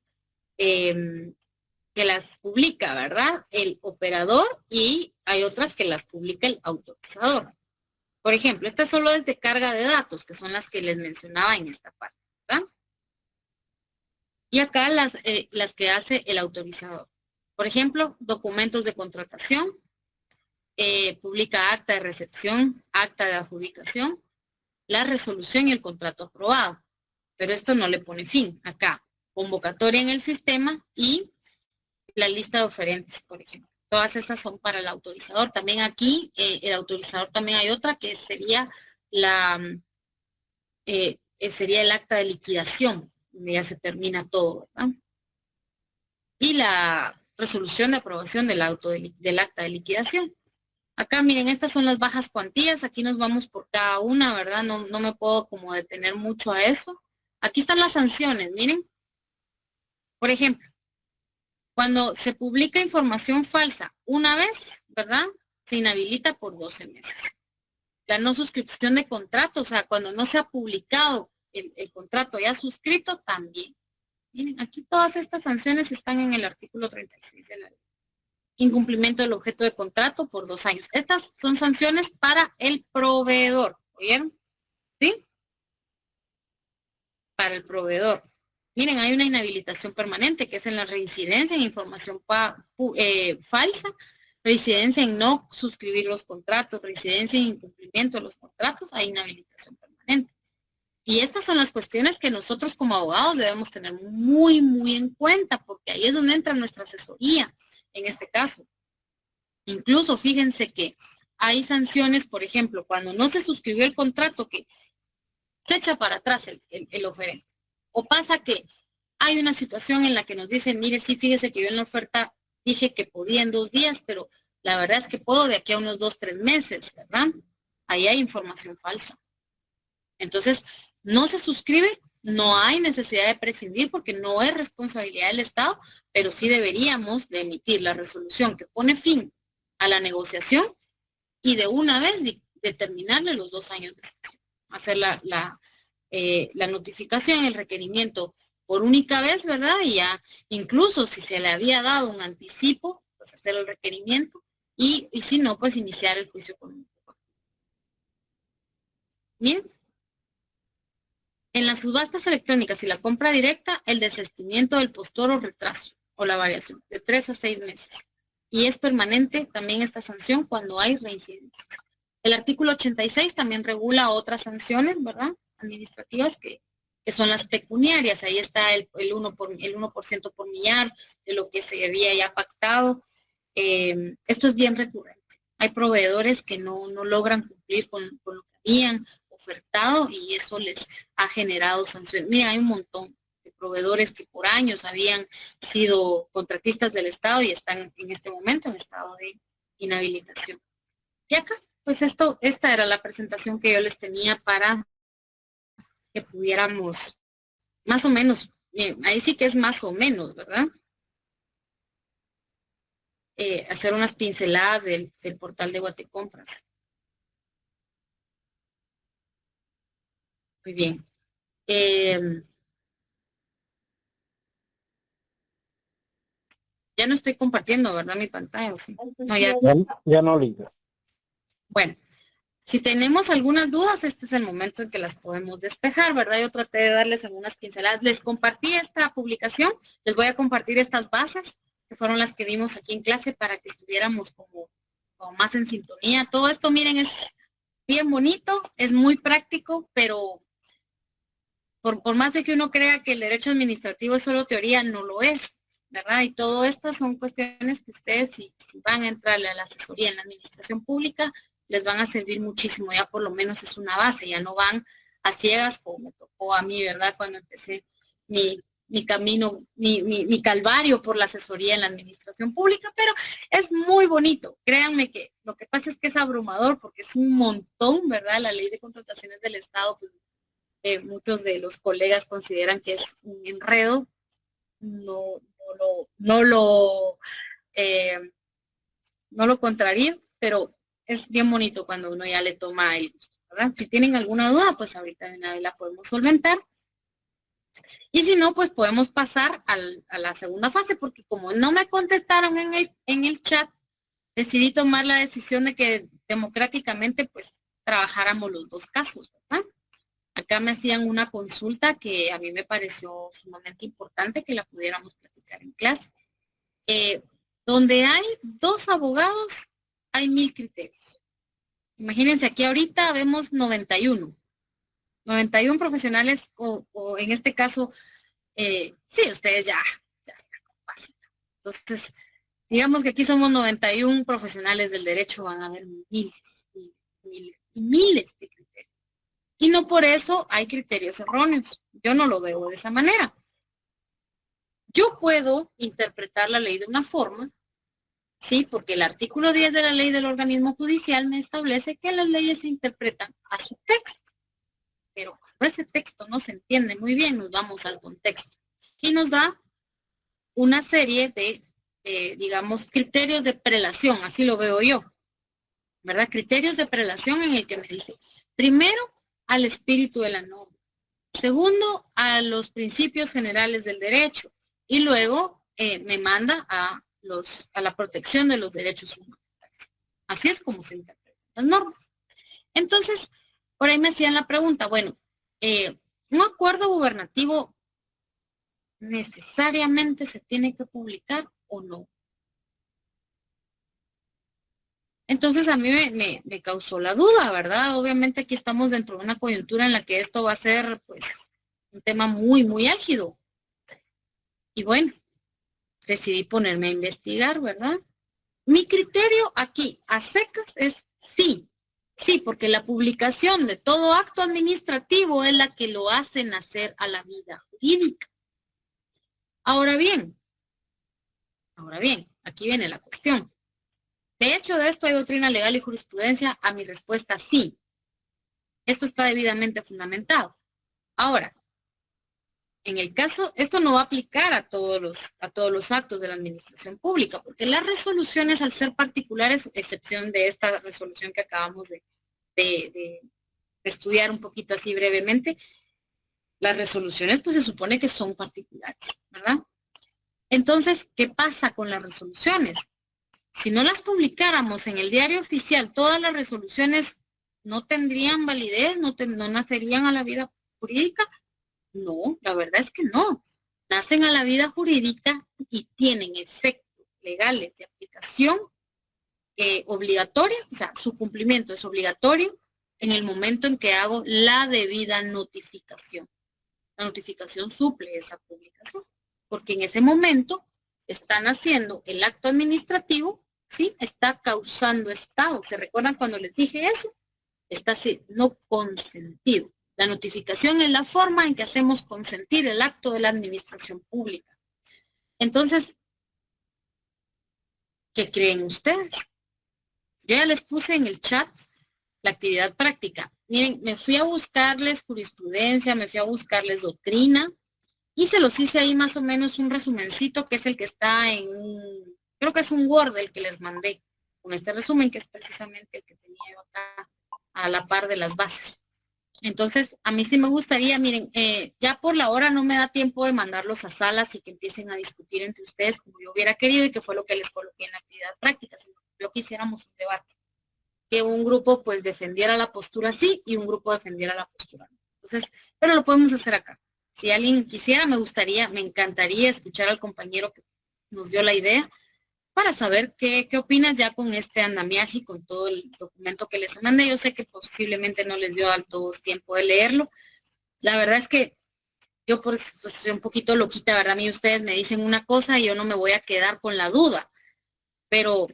S1: publica, ¿verdad? El operador y hay otras que las publica el autorizador. Por ejemplo, esta solo es de carga de datos, que son las que les mencionaba en esta parte, ¿verdad? Y acá las que hace el autorizador. Por ejemplo, documentos de contratación, publica acta de recepción, acta de adjudicación, la resolución y el contrato aprobado. Pero esto no le pone fin. Acá, convocatoria en el sistema y la lista de oferentes, por ejemplo. Todas esas son para el autorizador. También aquí, el autorizador también hay otra que sería sería el acta de liquidación, donde ya se termina todo, ¿verdad? Y la resolución de aprobación del acta de liquidación. Acá, miren, estas son las bajas cuantías. Aquí nos vamos por cada una, ¿verdad? No me puedo como detener mucho a eso. Aquí están las sanciones, miren. Por ejemplo, cuando se publica información falsa una vez, ¿verdad? Se inhabilita por 12 meses. La no suscripción de contrato, o sea, cuando no se ha publicado el contrato ya suscrito, también. Miren, aquí todas estas sanciones están en el artículo 36 de la ley. Incumplimiento del objeto de contrato por 2 años. Estas son sanciones para el proveedor, ¿oyeron? ¿Sí? Para el proveedor. Miren, hay una inhabilitación permanente que es en la reincidencia en información falsa, reincidencia en no suscribir los contratos, reincidencia en incumplimiento de los contratos, hay inhabilitación permanente. Y estas son las cuestiones que nosotros como abogados debemos tener muy, muy en cuenta, porque ahí es donde entra nuestra asesoría, en este caso. Incluso fíjense que hay sanciones, por ejemplo, cuando no se suscribió el contrato, que se echa para atrás el oferente. O pasa que hay una situación en la que nos dicen, mire, sí, fíjese que yo en la oferta dije que podía en 2 días, pero la verdad es que puedo de aquí a unos 2, 3 meses, ¿verdad? ahí hay información falsa. Entonces, no se suscribe, no hay necesidad de prescindir porque no es responsabilidad del Estado, pero sí deberíamos de emitir la resolución que pone fin a la negociación y de una vez determinarle los 2 años de sanción. Hacer la notificación, el requerimiento por única vez, ¿verdad? Y ya, incluso si se le había dado un anticipo, pues hacer el requerimiento y si no, pues iniciar el juicio económico. Bien. En las subastas electrónicas y la compra directa, el desistimiento del postor o retraso o la variación de 3 a 6 meses. Y es permanente también esta sanción cuando hay reincidencias. El artículo 86 también regula otras sanciones, ¿verdad? Administrativas que son las pecuniarias. Ahí está el 1% por millar de lo que se había ya pactado. Esto es bien recurrente. Hay proveedores que no logran cumplir con lo que habían ofertado y eso les ha generado sanciones. Mira, hay un montón de proveedores que por años habían sido contratistas del Estado y están en este momento en estado de inhabilitación. Y acá, pues esta era la presentación que yo les tenía para que pudiéramos más o menos, ahí sí que es más o menos, ¿verdad? Hacer unas pinceladas del portal de Guatecompras. Muy bien. Ya no estoy compartiendo, ¿verdad? Mi pantalla, ¿o sí? No,
S3: ya no, Lisa.
S1: Bueno, si tenemos algunas dudas, este es el momento en que las podemos despejar, ¿verdad? Yo traté de darles algunas pinceladas. Les compartí esta publicación, les voy a compartir estas bases, que fueron las que vimos aquí en clase para que estuviéramos como más en sintonía. Todo esto, miren, es bien bonito, es muy práctico, pero por más de que uno crea que el derecho administrativo es solo teoría, no lo es, ¿verdad? Y todo estas son cuestiones que ustedes, si van a entrarle a la asesoría en la administración pública, les van a servir muchísimo, ya por lo menos es una base, ya no van a ciegas como me tocó a mí, ¿verdad? Cuando empecé mi camino, mi calvario por la asesoría en la administración pública, pero es muy bonito. Créanme que lo que pasa es que es abrumador porque es un montón, ¿verdad? La ley de contrataciones del Estado, pues, muchos de los colegas consideran que es un enredo, no lo contrario, pero es bien bonito cuando uno ya le toma el gusto, ¿verdad? Si tienen alguna duda, pues ahorita de una vez la podemos solventar. Y si no, pues podemos pasar a la segunda fase, porque como no me contestaron en el chat, decidí tomar la decisión de que democráticamente, pues, trabajáramos los 2 casos, ¿verdad? Acá me hacían una consulta que a mí me pareció sumamente importante que la pudiéramos platicar en clase. Donde hay 2 abogados, hay 1000 criterios. Imagínense, aquí ahorita vemos 91 profesionales, o en este caso, sí, ustedes ya están capaces. Entonces, digamos que aquí somos 91 profesionales del derecho, van a haber miles y miles de criterios. Y no por eso hay criterios erróneos. Yo no lo veo de esa manera. Yo puedo interpretar la ley de una forma, sí, porque el artículo 10 de la ley del organismo judicial me establece que las leyes se interpretan a su texto. Pero cuando ese texto no se entiende muy bien, nos vamos al contexto. Y nos da una serie de, digamos, criterios de prelación, así lo veo yo, ¿verdad? Criterios de prelación en el que me dice, primero, al espíritu de la norma. Segundo, a los principios generales del derecho. Y luego me manda a la protección de los derechos humanos. Así es como se interpretan las normas. Entonces, por ahí me hacían la pregunta, bueno, ¿un acuerdo gubernativo necesariamente se tiene que publicar o no? Entonces a mí me causó la duda, ¿verdad? Obviamente aquí estamos dentro de una coyuntura en la que esto va a ser, pues, un tema muy, muy álgido. Y bueno, decidí ponerme a investigar, ¿verdad? Mi criterio aquí, a secas, es sí. Sí, porque la publicación de todo acto administrativo es la que lo hace nacer a la vida jurídica. Ahora bien, aquí viene la cuestión. De hecho, de esto hay doctrina legal y jurisprudencia. A mi respuesta, sí. Esto está debidamente fundamentado. Ahora, en el caso, esto no va a aplicar a todos los actos de la administración pública, porque las resoluciones, al ser particulares, excepción de esta resolución que acabamos de estudiar un poquito así brevemente, las resoluciones pues se supone que son particulares, ¿verdad? Entonces, ¿qué pasa con las resoluciones? Si no las publicáramos en el diario oficial, todas las resoluciones no tendrían validez, no nacerían a la vida jurídica. No, la verdad es que no. Nacen a la vida jurídica y tienen efectos legales de aplicación obligatoria, o sea, su cumplimiento es obligatorio en el momento en que hago la debida notificación. La notificación suple esa publicación, porque en ese momento están haciendo el acto administrativo, ¿sí? Está causando estado. ¿Se recuerdan cuando les dije eso? Está no consentido. La notificación es la forma en que hacemos consentir el acto de la administración pública. Entonces, ¿qué creen ustedes? Yo ya les puse en el chat la actividad práctica. Miren, me fui a buscarles jurisprudencia, me fui a buscarles doctrina y se los hice ahí más o menos un resumencito que es el que está en, creo que es un Word el que les mandé con este resumen que es precisamente el que tenía yo acá a la par de las bases. Entonces, a mí sí me gustaría, miren, ya por la hora no me da tiempo de mandarlos a salas y que empiecen a discutir entre ustedes como yo hubiera querido y que fue lo que les coloqué en la actividad práctica, sino que yo quisiéramos un debate, que un grupo pues defendiera la postura sí y un grupo defendiera la postura no. Entonces, pero lo podemos hacer acá. Si alguien quisiera, me encantaría escuchar al compañero que nos dio la idea para saber qué opinas ya con este andamiaje y con todo el documento que les mandé. Yo sé que posiblemente no les dio a todos tiempo de leerlo. La verdad es que yo por eso soy un poquito loquita, ¿verdad? A mí ustedes me dicen una cosa y yo no me voy a quedar con la duda, pero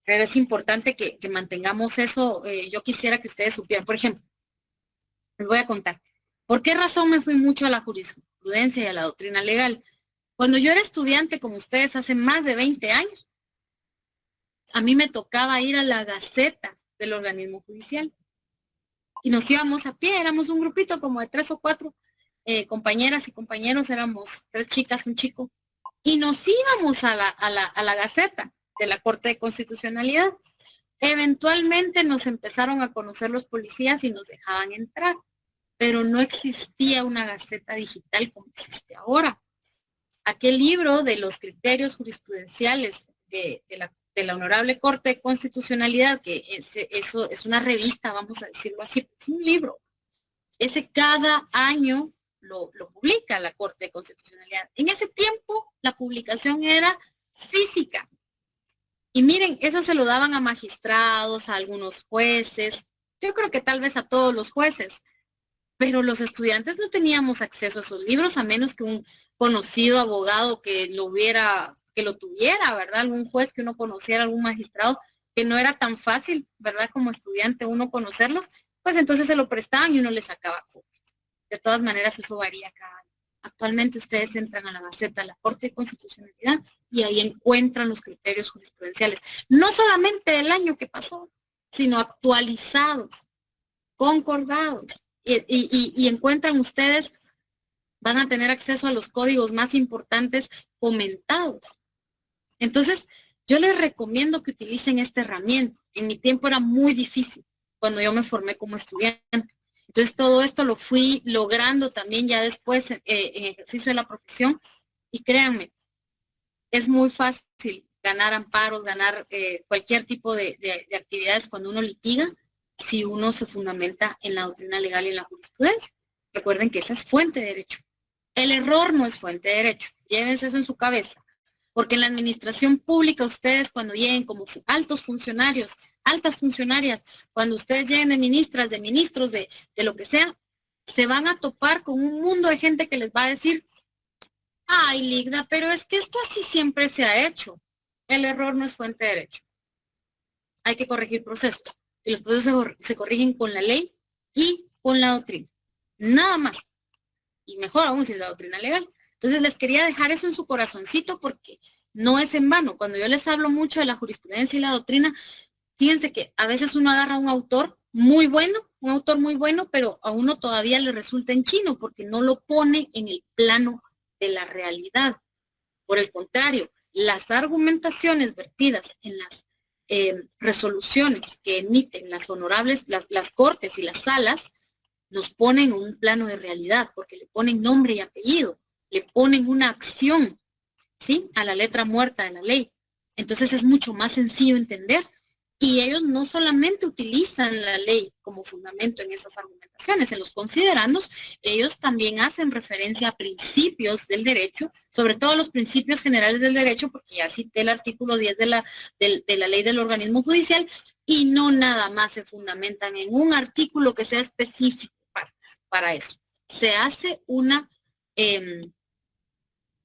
S1: es importante que mantengamos eso. Yo quisiera que ustedes supieran, por ejemplo, les voy a contar. ¿Por qué razón me fui mucho a la jurisprudencia y a la doctrina legal? Cuando yo era estudiante, como ustedes, hace más de 20 años, a mí me tocaba ir a la Gaceta del organismo judicial. Y nos íbamos a pie, éramos un grupito como de 3 o 4 compañeras y compañeros, éramos 3 chicas, un chico, y nos íbamos a la Gaceta de la Corte de Constitucionalidad. Eventualmente nos empezaron a conocer los policías y nos dejaban entrar, pero no existía una Gaceta digital como existe ahora. Aquel libro de los criterios jurisprudenciales de la Honorable Corte de Constitucionalidad, que eso es una revista, vamos a decirlo así, es un libro. Ese cada año lo publica la Corte de Constitucionalidad. En ese tiempo la publicación era física. Y miren, eso se lo daban a magistrados, a algunos jueces, yo creo que tal vez a todos los jueces, pero los estudiantes no teníamos acceso a esos libros a menos que un conocido abogado que lo tuviera, ¿verdad? Algún juez que uno conociera, algún magistrado, que no era tan fácil, ¿verdad? Como estudiante uno conocerlos, pues entonces se lo prestaban y uno le sacaba copias. De todas maneras, eso varía cada año. Actualmente ustedes entran a la Gaceta de la Corte de Constitucionalidad y ahí encuentran los criterios jurisprudenciales. No solamente del año que pasó, sino actualizados, concordados. Y encuentran ustedes, van a tener acceso a los códigos más importantes comentados. Entonces, yo les recomiendo que utilicen esta herramienta. En mi tiempo era muy difícil cuando yo me formé como estudiante. Entonces, todo esto lo fui logrando también ya después en ejercicio de la profesión. Y créanme, es muy fácil ganar amparos, ganar cualquier tipo de actividades cuando uno litiga, si uno se fundamenta en la doctrina legal y en la jurisprudencia. Recuerden que esa es fuente de derecho. El error no es fuente de derecho. Llévense eso en su cabeza. Porque en la administración pública, ustedes cuando lleguen como altos funcionarios, altas funcionarias, cuando ustedes lleguen de ministras, de ministros, de lo que sea, se van a topar con un mundo de gente que les va a decir, ay, Ligda, pero es que esto así siempre se ha hecho. El error no es fuente de derecho. Hay que corregir procesos. Y los procesos se corrigen con la ley y con la doctrina. Nada más. Y mejor aún si es la doctrina legal. Entonces les quería dejar eso en su corazoncito porque no es en vano. Cuando yo les hablo mucho de la jurisprudencia y la doctrina, fíjense que a veces uno agarra un autor muy bueno, pero a uno todavía le resulta en chino porque no lo pone en el plano de la realidad. Por el contrario, las argumentaciones vertidas en las resoluciones que emiten las honorables, las cortes y las salas, nos ponen en un plano de realidad, porque le ponen nombre y apellido, le ponen una acción, ¿sí? A la letra muerta de la ley. Entonces es mucho más sencillo entender. Y ellos no solamente utilizan la ley como fundamento en esas argumentaciones, en los considerandos, ellos también hacen referencia a principios del derecho, sobre todo los principios generales del derecho, porque ya cité el artículo 10 de la ley del organismo judicial, y no nada más se fundamentan en un artículo que sea específico para eso. Se hace una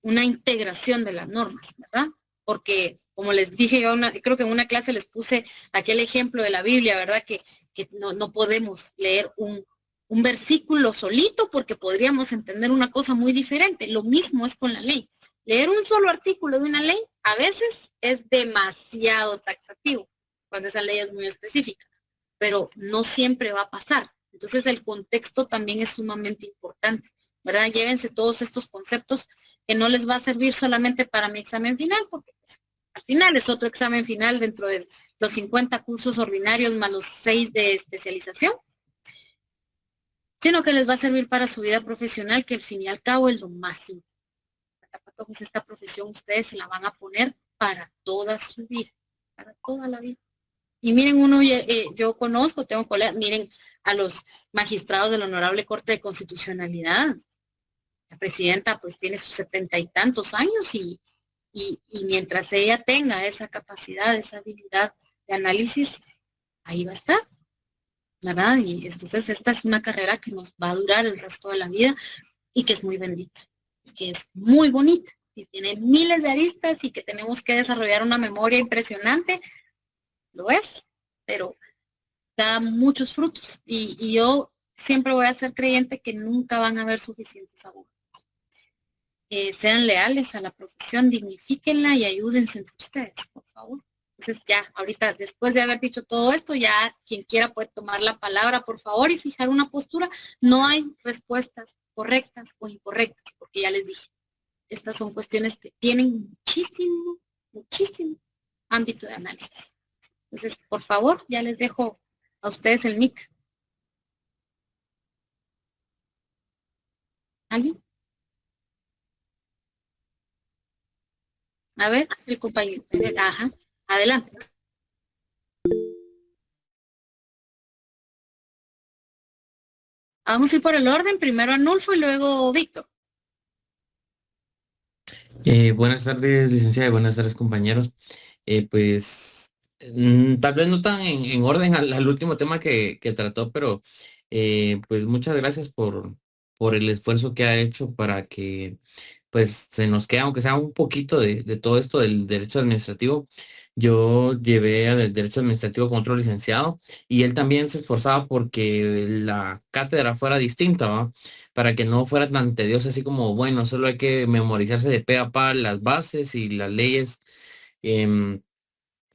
S1: integración de las normas, ¿verdad? Porque, como les dije yo, creo que en una clase les puse aquel ejemplo de la Biblia, ¿verdad? Que no podemos leer un versículo solito porque podríamos entender una cosa muy diferente. Lo mismo es con la ley. Leer un solo artículo de una ley a veces es demasiado taxativo, cuando esa ley es muy específica, pero no siempre va a pasar. Entonces el contexto también es sumamente importante, ¿verdad? Llévense todos estos conceptos que no les va a servir solamente para mi examen final, porque pues, al final es otro examen final dentro de los 50 cursos ordinarios más los 6 de especialización, sino que les va a servir para su vida profesional, que al fin y al cabo es lo más importante. Pues esta profesión ustedes se la van a poner para toda su vida, para toda la vida. Y miren, yo conozco, tengo colegas, miren a los magistrados de la Honorable Corte de Constitucionalidad. La presidenta pues tiene sus 70 y tantos años y mientras ella tenga esa capacidad, esa habilidad de análisis, ahí va a estar, ¿verdad? Y entonces esta es una carrera que nos va a durar el resto de la vida y que es muy bendita, y que es muy bonita, y tiene miles de aristas y que tenemos que desarrollar una memoria impresionante, lo es, pero da muchos frutos y yo siempre voy a ser creyente que nunca van a haber suficientes abogados. Sean leales a la profesión, dignifíquenla y ayúdense entre ustedes, por favor. Entonces ya, ahorita, después de haber dicho todo esto, ya quien quiera puede tomar la palabra, por favor, y fijar una postura. No hay respuestas correctas o incorrectas, porque ya les dije, estas son cuestiones que tienen muchísimo ámbito de análisis. Entonces, por favor, ya les dejo a ustedes el mic. ¿Alguien? A ver, el compañero. Ajá, adelante. Vamos a ir por el orden, primero Arnulfo y luego Víctor.
S3: Buenas tardes, licenciada, y buenas tardes, compañeros. Pues tal vez no tan en orden al último tema que trató, pero pues muchas gracias por el esfuerzo que ha hecho para que pues se nos quede, aunque sea un poquito de todo esto del derecho administrativo. Yo llevé al derecho administrativo con otro licenciado y él también se esforzaba porque la cátedra fuera distinta, ¿va? Para que no fuera tan tedioso, así como, bueno, solo hay que memorizarse de pe a pa las bases y las leyes em,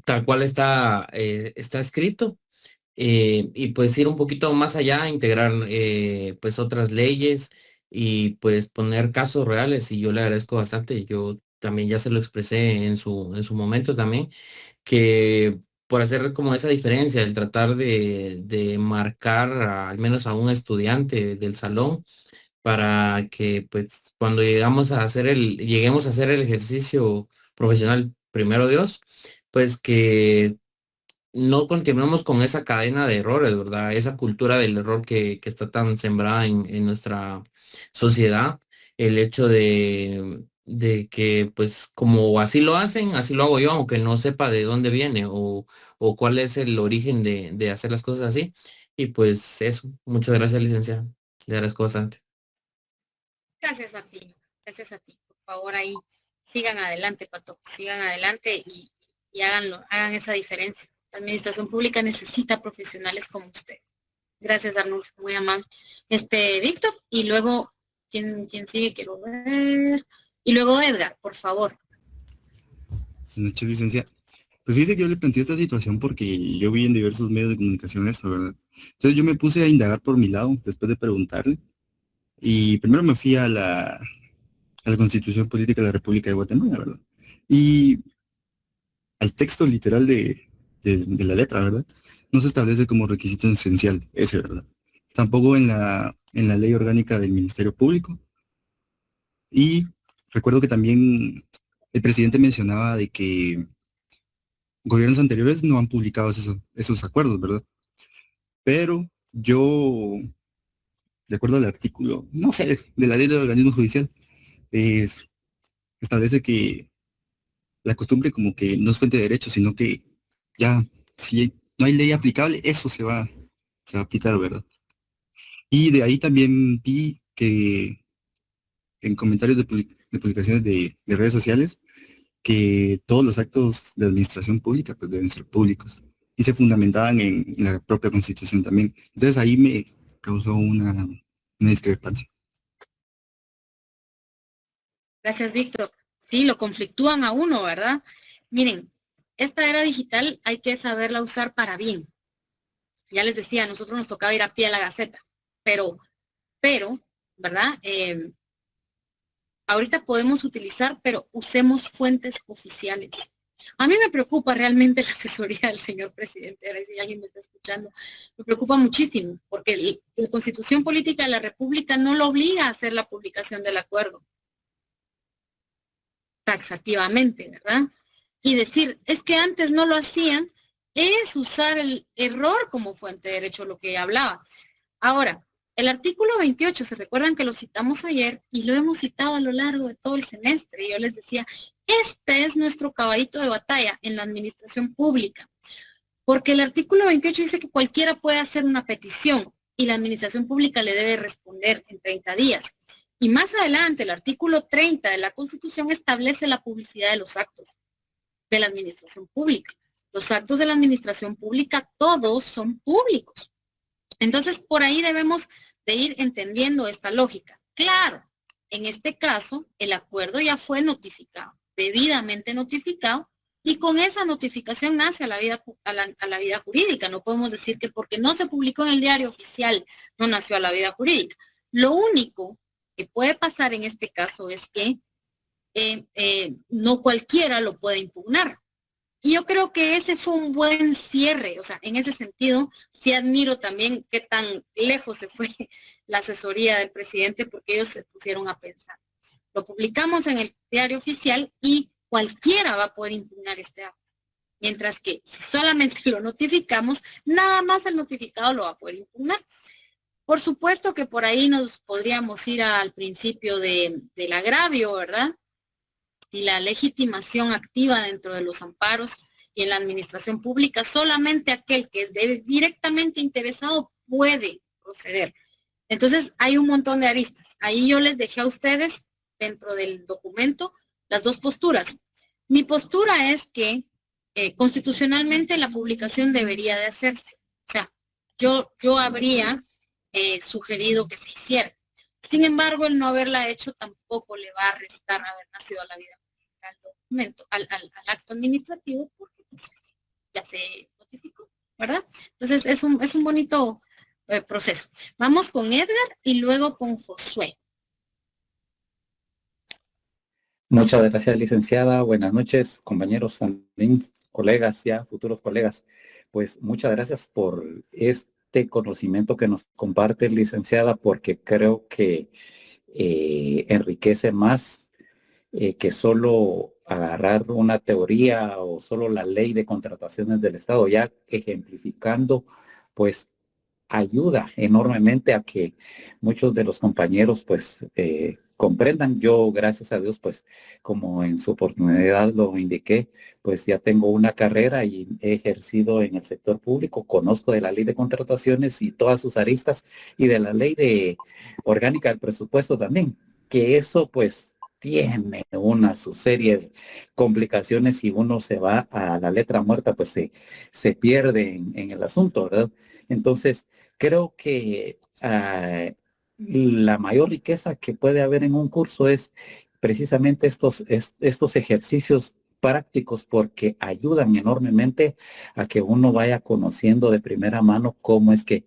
S3: tal cual está escrito. Y pues ir un poquito más allá, integrar pues otras leyes y pues poner casos reales, y yo le agradezco bastante. Yo también ya se lo expresé en su momento también, que por hacer como esa diferencia, el tratar de marcar al menos a un estudiante del salón para que pues cuando lleguemos a hacer el ejercicio profesional, primero Dios, pues que no continuemos con esa cadena de errores, ¿verdad? Esa cultura del error que está tan sembrada en nuestra sociedad. El hecho de que, pues, como así lo hacen, así lo hago yo, aunque no sepa de dónde viene o cuál es el origen de hacer las cosas así. Y pues eso, muchas gracias, licenciada. Le agradezco bastante.
S1: Gracias a ti, gracias a ti. Por favor, ahí sigan adelante, Pato, sigan adelante y hagan esa diferencia. La administración pública necesita profesionales como usted. Gracias, Arnulfo, muy amable. Víctor, y luego, ¿quién sigue? Quiero ver. Y luego Edgar, por favor.
S4: Muchas licencia. Pues fíjese que yo le planteé esta situación porque yo vi en diversos medios de comunicación esto, ¿verdad? Entonces yo me puse a indagar por mi lado, después de preguntarle, y primero me fui a la Constitución Política de la República de Guatemala, ¿verdad? Y al texto literal de la letra, ¿verdad? No se establece como requisito esencial ese, ¿verdad? Tampoco en la ley orgánica del Ministerio Público. Y recuerdo que también el presidente mencionaba de que gobiernos anteriores no han publicado esos acuerdos, ¿verdad? Pero yo, de acuerdo al artículo, no sé, de la ley del organismo judicial, es- establece que la costumbre como que no es fuente de derecho, sino que ya, si no hay ley aplicable, eso se va a aplicar, ¿verdad? Y de ahí también vi que en comentarios de publicaciones de redes sociales, que todos los actos de administración pública pues deben ser públicos y se fundamentaban en la propia Constitución también. Entonces ahí me causó una discrepancia.
S1: Gracias, Víctor. Sí, lo conflictúan a uno, ¿verdad? Miren, esta era digital hay que saberla usar para bien. Ya les decía, a nosotros nos tocaba ir a pie a la Gaceta, pero, ¿verdad? Ahorita podemos utilizar, pero usemos fuentes oficiales. A mí me preocupa realmente la asesoría del señor presidente, ahora si alguien me está escuchando, me preocupa muchísimo, porque la Constitución Política de la República no lo obliga a hacer la publicación del acuerdo taxativamente, ¿verdad? Y decir, es que antes no lo hacían, es usar el error como fuente de derecho, lo que hablaba. Ahora, el artículo 28, se recuerdan que lo citamos ayer y lo hemos citado a lo largo de todo el semestre. Y yo les decía, este es nuestro caballito de batalla en la administración pública, porque el artículo 28 dice que cualquiera puede hacer una petición y la administración pública le debe responder en 30 días. Y más adelante, el artículo 30 de la Constitución establece la publicidad de los actos de la administración pública. Los actos de la administración pública, todos son públicos. Entonces, por ahí debemos de ir entendiendo esta lógica. Claro, en este caso, el acuerdo ya fue notificado, debidamente notificado, y con esa notificación nace a la vida jurídica. No podemos decir que porque no se publicó en el diario oficial, no nació a la vida jurídica. Lo único que puede pasar en este caso es que no cualquiera lo puede impugnar. Y yo creo que ese fue un buen cierre, o sea, en ese sentido, sí admiro también qué tan lejos se fue la asesoría del presidente, porque ellos se pusieron a pensar. Lo publicamos en el diario oficial y cualquiera va a poder impugnar este acto. Mientras que si solamente lo notificamos, nada más el notificado lo va a poder impugnar. Por supuesto que por ahí nos podríamos ir al principio del agravio, ¿verdad? Y la legitimación activa dentro de los amparos y en la administración pública, solamente aquel que es directamente interesado puede proceder. Entonces, hay un montón de aristas. Ahí yo les dejé a ustedes, dentro del documento, las dos posturas. Mi postura es que constitucionalmente la publicación debería de hacerse. O sea, yo habría sugerido que se hiciera. Sin embargo, el no haberla hecho tampoco le va a restar haber nacido a la vida al documento, al acto administrativo, porque pues, ya se notificó, ¿verdad? Entonces es un bonito proceso. Vamos con Edgar y luego con Josué.
S5: Muchas gracias, licenciada. Buenas noches, compañeros, también colegas, ya futuros colegas. Pues muchas gracias por este conocimiento que nos comparte, licenciada, porque creo que enriquece más que solo agarrar una teoría o solo la ley de contrataciones del Estado, ya ejemplificando, pues ayuda enormemente a que muchos de los compañeros pues comprendan. Yo, gracias a Dios, pues como en su oportunidad lo indiqué, pues ya tengo una carrera y he ejercido en el sector público, conozco de la ley de contrataciones y todas sus aristas y de la ley de orgánica del presupuesto también, que eso pues tiene su serie de complicaciones. Si uno se va a la letra muerta, pues se pierde en el asunto, ¿verdad? Entonces, creo que la mayor riqueza que puede haber en un curso es precisamente estos ejercicios prácticos porque ayudan enormemente a que uno vaya conociendo de primera mano cómo es que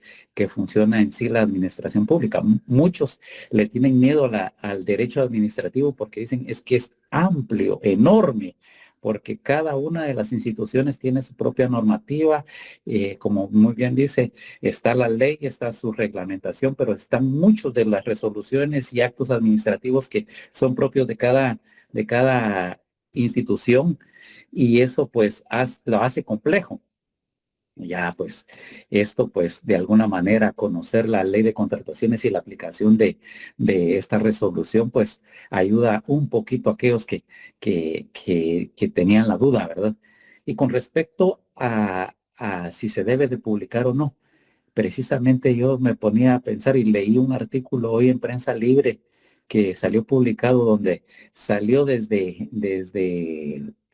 S5: funciona en sí la administración pública. Muchos le tienen miedo al derecho administrativo porque dicen es que es amplio, enorme, porque cada una de las instituciones tiene su propia normativa, como muy bien dice, está la ley, está su reglamentación, pero están muchos de las resoluciones y actos administrativos que son propios de cada institución, y eso pues lo hace complejo. Ya pues esto pues de alguna manera conocer la ley de contrataciones y la aplicación de esta resolución pues ayuda un poquito a aquellos que tenían la duda, ¿verdad? Y con respecto a si se debe de publicar o no, precisamente yo me ponía a pensar y leí un artículo hoy en Prensa Libre que salió publicado donde salió desde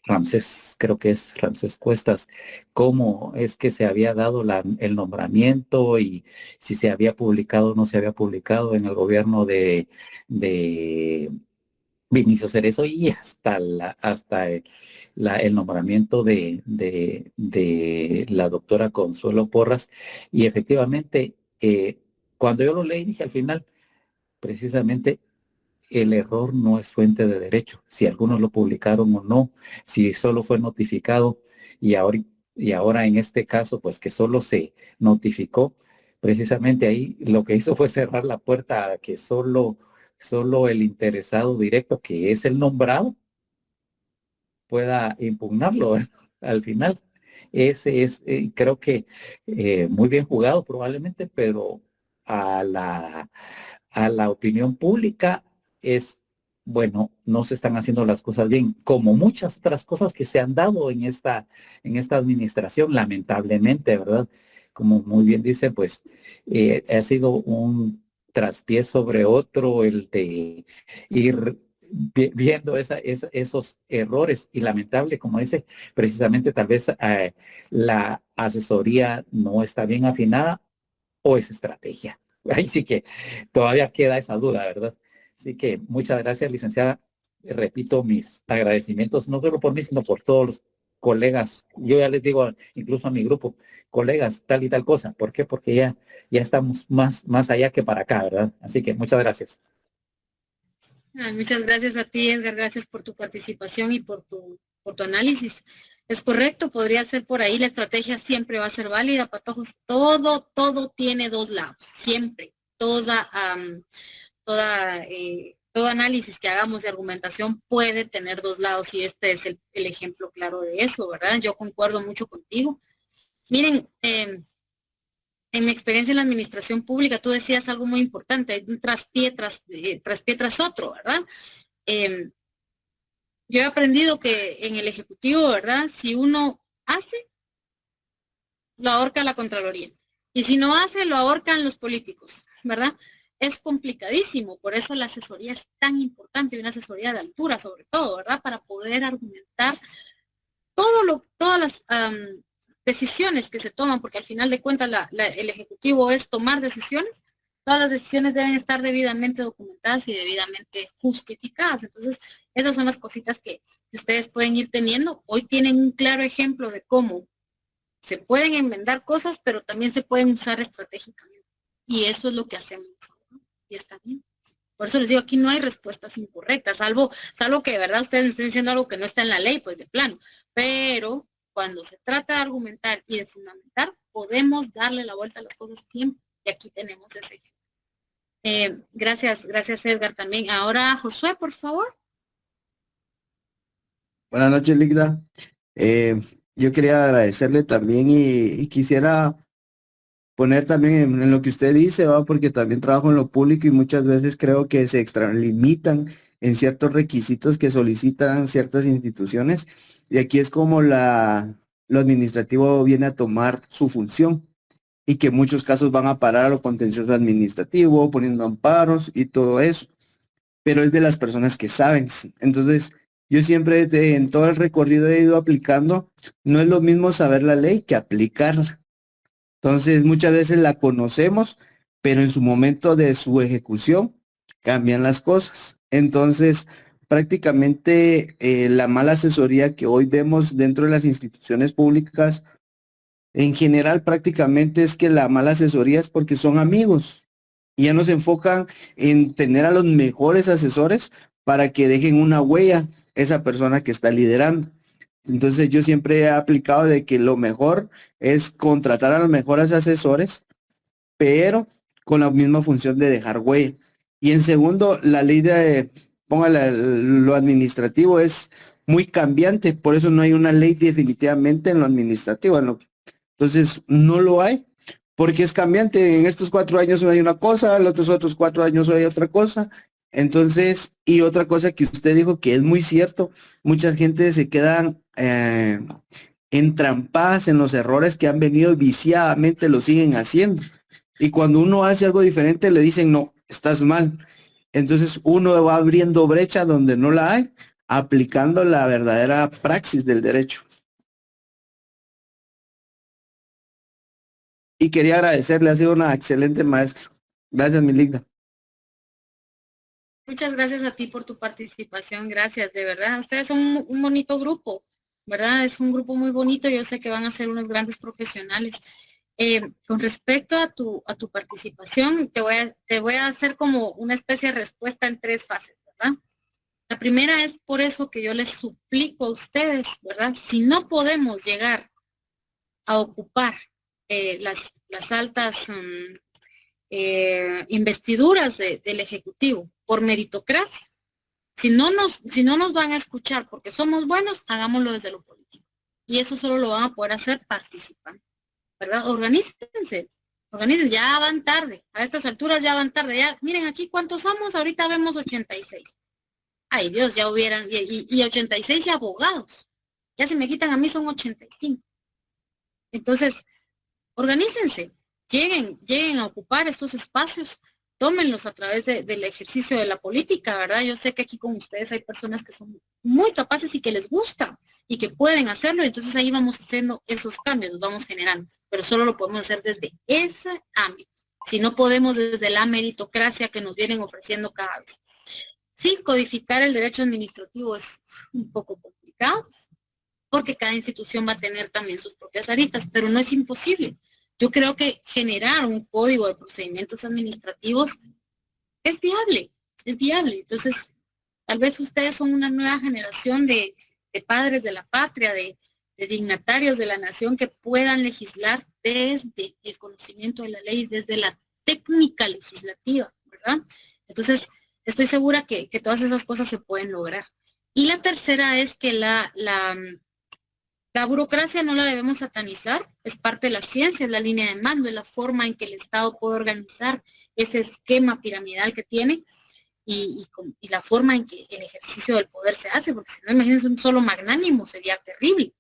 S5: Ramsés, creo que es Ramsés Cuestas, cómo es que se había dado el nombramiento y si se había publicado o no se había publicado en el gobierno de Vinicio Cerezo y hasta el nombramiento de la doctora Consuelo Porras. Y efectivamente, cuando yo lo leí, dije al final, precisamente, el error no es fuente de derecho. Si algunos lo publicaron o no, si solo fue notificado y ahora en este caso, pues que solo se notificó, precisamente ahí lo que hizo fue cerrar la puerta a que solo el interesado directo, que es el nombrado, pueda impugnarlo, ¿verdad? Al final. Ese es, creo que muy bien jugado probablemente, pero a la opinión pública es, bueno, no se están haciendo las cosas bien, como muchas otras cosas que se han dado en esta administración, lamentablemente, ¿verdad? Como muy bien dice, pues ha sido un traspié sobre otro el de ir viendo esos errores y lamentable, como dice, precisamente tal vez la asesoría no está bien afinada o es estrategia. Ahí sí que todavía queda esa duda, ¿verdad? Así que muchas gracias, licenciada. Repito mis agradecimientos, no solo por mí, sino por todos los colegas. Yo ya les digo, incluso a mi grupo, colegas, tal y tal cosa. ¿Por qué? Porque ya estamos más allá que para acá, ¿verdad? Así que muchas gracias.
S1: Muchas gracias a ti, Edgar. Gracias por tu participación y por tu análisis. Es correcto, podría ser por ahí. La estrategia siempre va a ser válida, Patojos. Todo tiene dos lados, siempre. Todo análisis que hagamos de argumentación puede tener dos lados y este es el ejemplo claro de eso, ¿verdad? Yo concuerdo mucho contigo. Miren, en mi experiencia en la administración pública, tú decías algo muy importante, hay un traspié tras otro, ¿verdad? Yo he aprendido que en el Ejecutivo, ¿verdad? Si uno hace, lo ahorca la Contraloría. Y si no hace, lo ahorcan los políticos, ¿verdad? Es complicadísimo, por eso la asesoría es tan importante y una asesoría de altura sobre todo, ¿verdad? Para poder argumentar todas las decisiones que se toman, porque al final de cuentas el Ejecutivo es tomar decisiones, todas las decisiones deben estar debidamente documentadas y debidamente justificadas. Entonces, esas son las cositas que ustedes pueden ir teniendo. Hoy tienen un claro ejemplo de cómo se pueden enmendar cosas, pero también se pueden usar estratégicamente. Y eso es lo que hacemos, ¿no? Y está bien. Por eso les digo, aquí no hay respuestas incorrectas, salvo que de verdad ustedes me estén diciendo algo que no está en la ley, pues de plano. Pero cuando se trata de argumentar y de fundamentar, podemos darle la vuelta a las cosas siempre. Y aquí tenemos ese ejemplo. Gracias Edgar también. Ahora Josué, por favor.
S2: Buenas noches, Ligda. Yo quería agradecerle también y quisiera poner también en lo que usted dice, ¿va? Porque también trabajo en lo público y muchas veces creo que se extralimitan en ciertos requisitos que solicitan ciertas instituciones y aquí es como lo administrativo viene a tomar su función y que en muchos casos van a parar a lo contencioso administrativo, poniendo amparos y todo eso, pero es de las personas que saben. Entonces, yo siempre en todo el recorrido he ido aplicando, no es lo mismo saber la ley que aplicarla. Entonces, muchas veces la conocemos, pero en su momento de su ejecución cambian las cosas. Entonces, prácticamente la mala asesoría que hoy vemos dentro de las instituciones públicas, en general prácticamente es que la mala asesoría es porque son amigos y ya no se enfocan en tener a los mejores asesores para que dejen una huella esa persona que está liderando. Entonces yo siempre he aplicado de que lo mejor es contratar a los mejores asesores, pero con la misma función de dejar huella. Y en segundo, la ley de, póngale, lo administrativo es muy cambiante, por eso no hay una ley definitivamente en lo administrativo. Entonces, no lo hay, porque es cambiante. En estos 4 años hay una cosa, en los otros 4 años hay otra cosa. Entonces, y otra cosa que usted dijo que es muy cierto, mucha gente se quedan entrampadas en los errores que han venido viciadamente, lo siguen haciendo. Y cuando uno hace algo diferente, le dicen, no, estás mal. Entonces, uno va abriendo brecha donde no la hay, aplicando la verdadera praxis del derecho. Y quería agradecerle, ha sido una excelente maestra. Gracias, mi Ligda.
S1: Muchas gracias a ti por tu participación, gracias, de verdad. Ustedes son un bonito grupo, ¿verdad? Es un grupo muy bonito, yo sé que van a ser unos grandes profesionales. Con respecto a tu participación, te voy a hacer como una especie de respuesta en 3 fases, ¿verdad? La primera es por eso que yo les suplico a ustedes, ¿verdad? Si no podemos llegar a ocupar las altas investiduras del Ejecutivo por meritocracia, si no nos van a escuchar porque somos buenos, hagámoslo desde lo político. Y eso solo lo van a poder hacer participando, ¿verdad? Organícense, ya van tarde, a estas alturas ya van tarde, ya, miren aquí cuántos somos, ahorita vemos 86. Ay Dios, ya hubieran, y 86 y abogados, ya si me quitan a mí son 85. Entonces, organícense, lleguen a ocupar estos espacios, tómenlos a través del ejercicio de la política, ¿verdad? Yo sé que aquí con ustedes hay personas que son muy capaces y que les gusta y que pueden hacerlo, entonces ahí vamos haciendo esos cambios, los vamos generando, pero solo lo podemos hacer desde ese ámbito, si no podemos desde la meritocracia que nos vienen ofreciendo cada vez. Sí, codificar el derecho administrativo es un poco complicado, porque cada institución va a tener también sus propias aristas, pero no es imposible. Yo creo que generar un código de procedimientos administrativos es viable, es viable. Entonces, tal vez ustedes son una nueva generación de padres de la patria, de dignatarios de la nación que puedan legislar desde el conocimiento de la ley, desde la técnica legislativa, ¿verdad? Entonces, estoy segura que todas esas cosas se pueden lograr. Y la tercera es que la burocracia no la debemos satanizar, es parte de la ciencia, es la línea de mando, es la forma en que el Estado puede organizar ese esquema piramidal que tiene y la forma en que el ejercicio del poder se hace, porque si no, imagínense un solo magnánimo, sería terrible.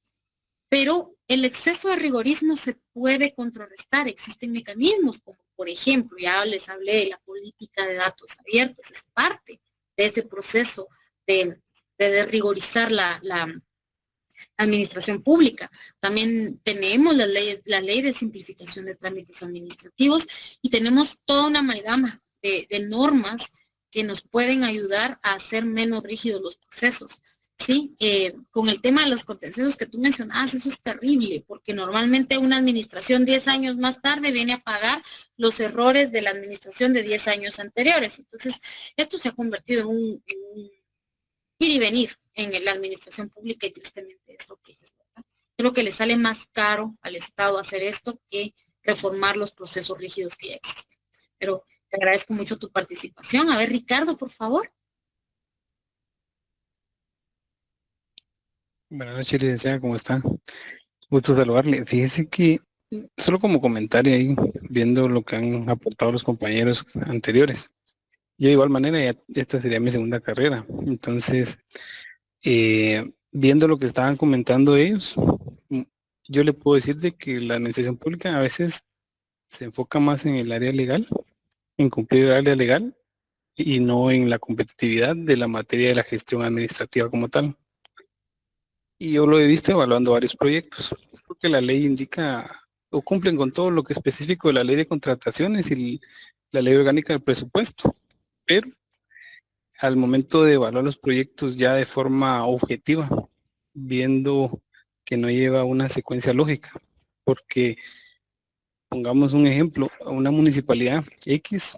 S1: Pero el exceso de rigorismo se puede contrarrestar, existen mecanismos como, por ejemplo, ya les hablé de la política de datos abiertos, es parte de ese proceso de rigorizar la administración pública. También tenemos la ley de simplificación de trámites administrativos y tenemos toda una amalgama de normas que nos pueden ayudar a hacer menos rígidos los procesos. Sí, con el tema de los contenciosos que tú mencionabas, eso es terrible, porque normalmente una administración 10 años más tarde viene a pagar los errores de la administración de 10 años anteriores. Entonces, esto se ha convertido en un ir y venir en la administración pública y tristemente es lo que es, ¿verdad? Creo que le sale más caro al Estado hacer esto que reformar los procesos rígidos que ya existen. Pero te agradezco mucho tu participación. A ver, Ricardo, por favor.
S6: Buenas noches, licenciada, ¿cómo está? Gusto saludarle. Fíjese que, solo como comentario ahí, viendo lo que han aportado los compañeros anteriores, yo de igual manera, esta sería mi segunda carrera. Entonces, viendo lo que estaban comentando ellos, yo le puedo decir de que la administración pública a veces se enfoca más en el área legal, en cumplir el área legal, y no en la competitividad de la materia de la gestión administrativa como tal. Y yo lo he visto evaluando varios proyectos, porque la ley indica o cumplen con todo lo que es específico de la ley de contrataciones y la ley orgánica del presupuesto, pero al momento de evaluar los proyectos ya de forma objetiva, viendo que no lleva una secuencia lógica, porque pongamos un ejemplo, una municipalidad X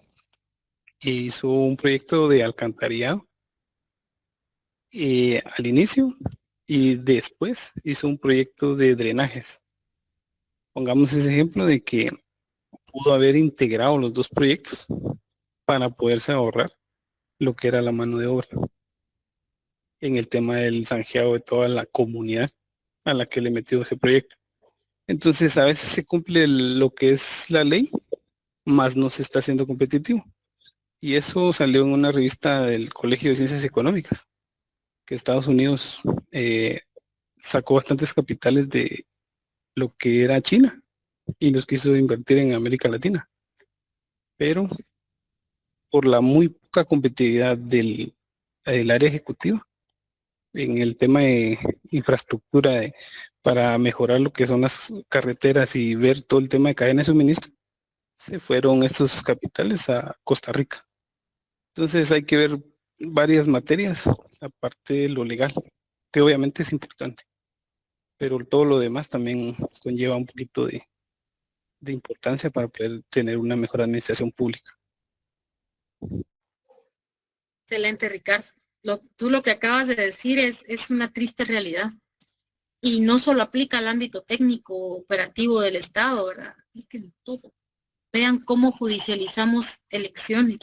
S6: hizo un proyecto de alcantarillado al inicio y después hizo un proyecto de drenajes. Pongamos ese ejemplo de que pudo haber integrado los dos proyectos para poderse ahorrar lo que era la mano de obra en el tema del zanjeado de toda la comunidad a la que le metió ese proyecto. Entonces a veces se cumple lo que es la ley, más no se está haciendo competitivo. Y eso salió en una revista del Colegio de Ciencias Económicas, que Estados Unidos sacó bastantes capitales de lo que era China y los quiso invertir en América Latina. Pero por la muy poca competitividad del área ejecutiva en el tema de infraestructura para mejorar lo que son las carreteras y ver todo el tema de cadena de suministro, se fueron estos capitales a Costa Rica. Entonces hay que ver varias materias, aparte de lo legal, que obviamente es importante, pero todo lo demás también conlleva un poquito de importancia para poder tener una mejor administración pública.
S1: Excelente, Ricardo. Tú lo que acabas de decir es una triste realidad. Y no solo aplica al ámbito técnico, operativo del Estado, ¿verdad? Aplica en todo. Vean cómo judicializamos elecciones,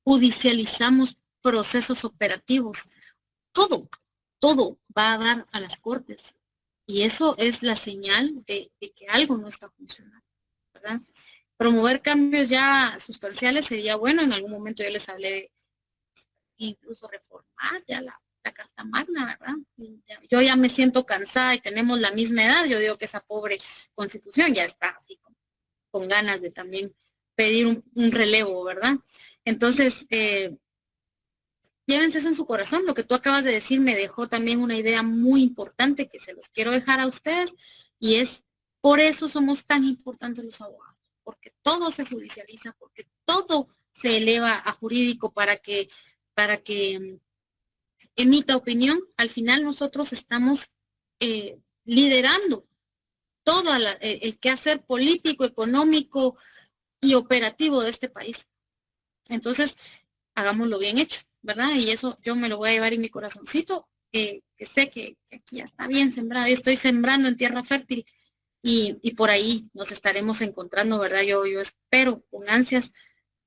S1: judicializamos procesos operativos. Todo va a dar a las cortes. Y eso es la señal de que algo no está funcionando, ¿verdad? Promover cambios ya sustanciales sería bueno. En algún momento yo les hablé de incluso reformar ya la Carta Magna, ¿verdad? Yo ya me siento cansada y tenemos la misma edad. Yo digo que esa pobre Constitución ya está así con ganas de también pedir un relevo, ¿verdad? Entonces, llévense eso en su corazón. Lo que tú acabas de decir me dejó también una idea muy importante que se los quiero dejar a ustedes, y es, por eso somos tan importantes los abogados, porque todo se judicializa, porque todo se eleva a jurídico para que emita opinión. Al final nosotros estamos liderando todo el quehacer político, económico y operativo de este país. Entonces, hagámoslo bien hecho, ¿verdad? Y eso yo me lo voy a llevar en mi corazoncito, que sé que aquí ya está bien sembrado. Yo estoy sembrando en tierra fértil y por ahí nos estaremos encontrando, ¿verdad? Yo espero con ansias,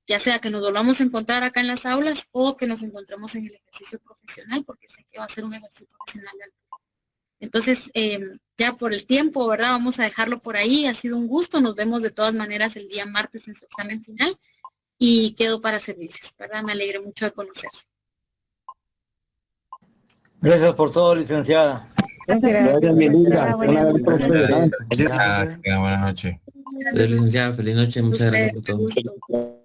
S1: ya sea que nos volvamos a encontrar acá en las aulas o que nos encontremos en el ejercicio profesional, porque sé que va a ser un ejercicio profesional de alto. Entonces, ya por el tiempo, ¿verdad? Vamos a dejarlo por ahí. Ha sido un gusto. Nos vemos de todas maneras el día martes en su examen final y quedo para servirles, ¿verdad? Me alegré mucho de conocerse.
S7: Gracias por todo, licenciada.
S2: Gracias, mi linda.
S3: Buenas noches. Licenciada, feliz noche. Muchas gracias por todo.
S1: Gusto.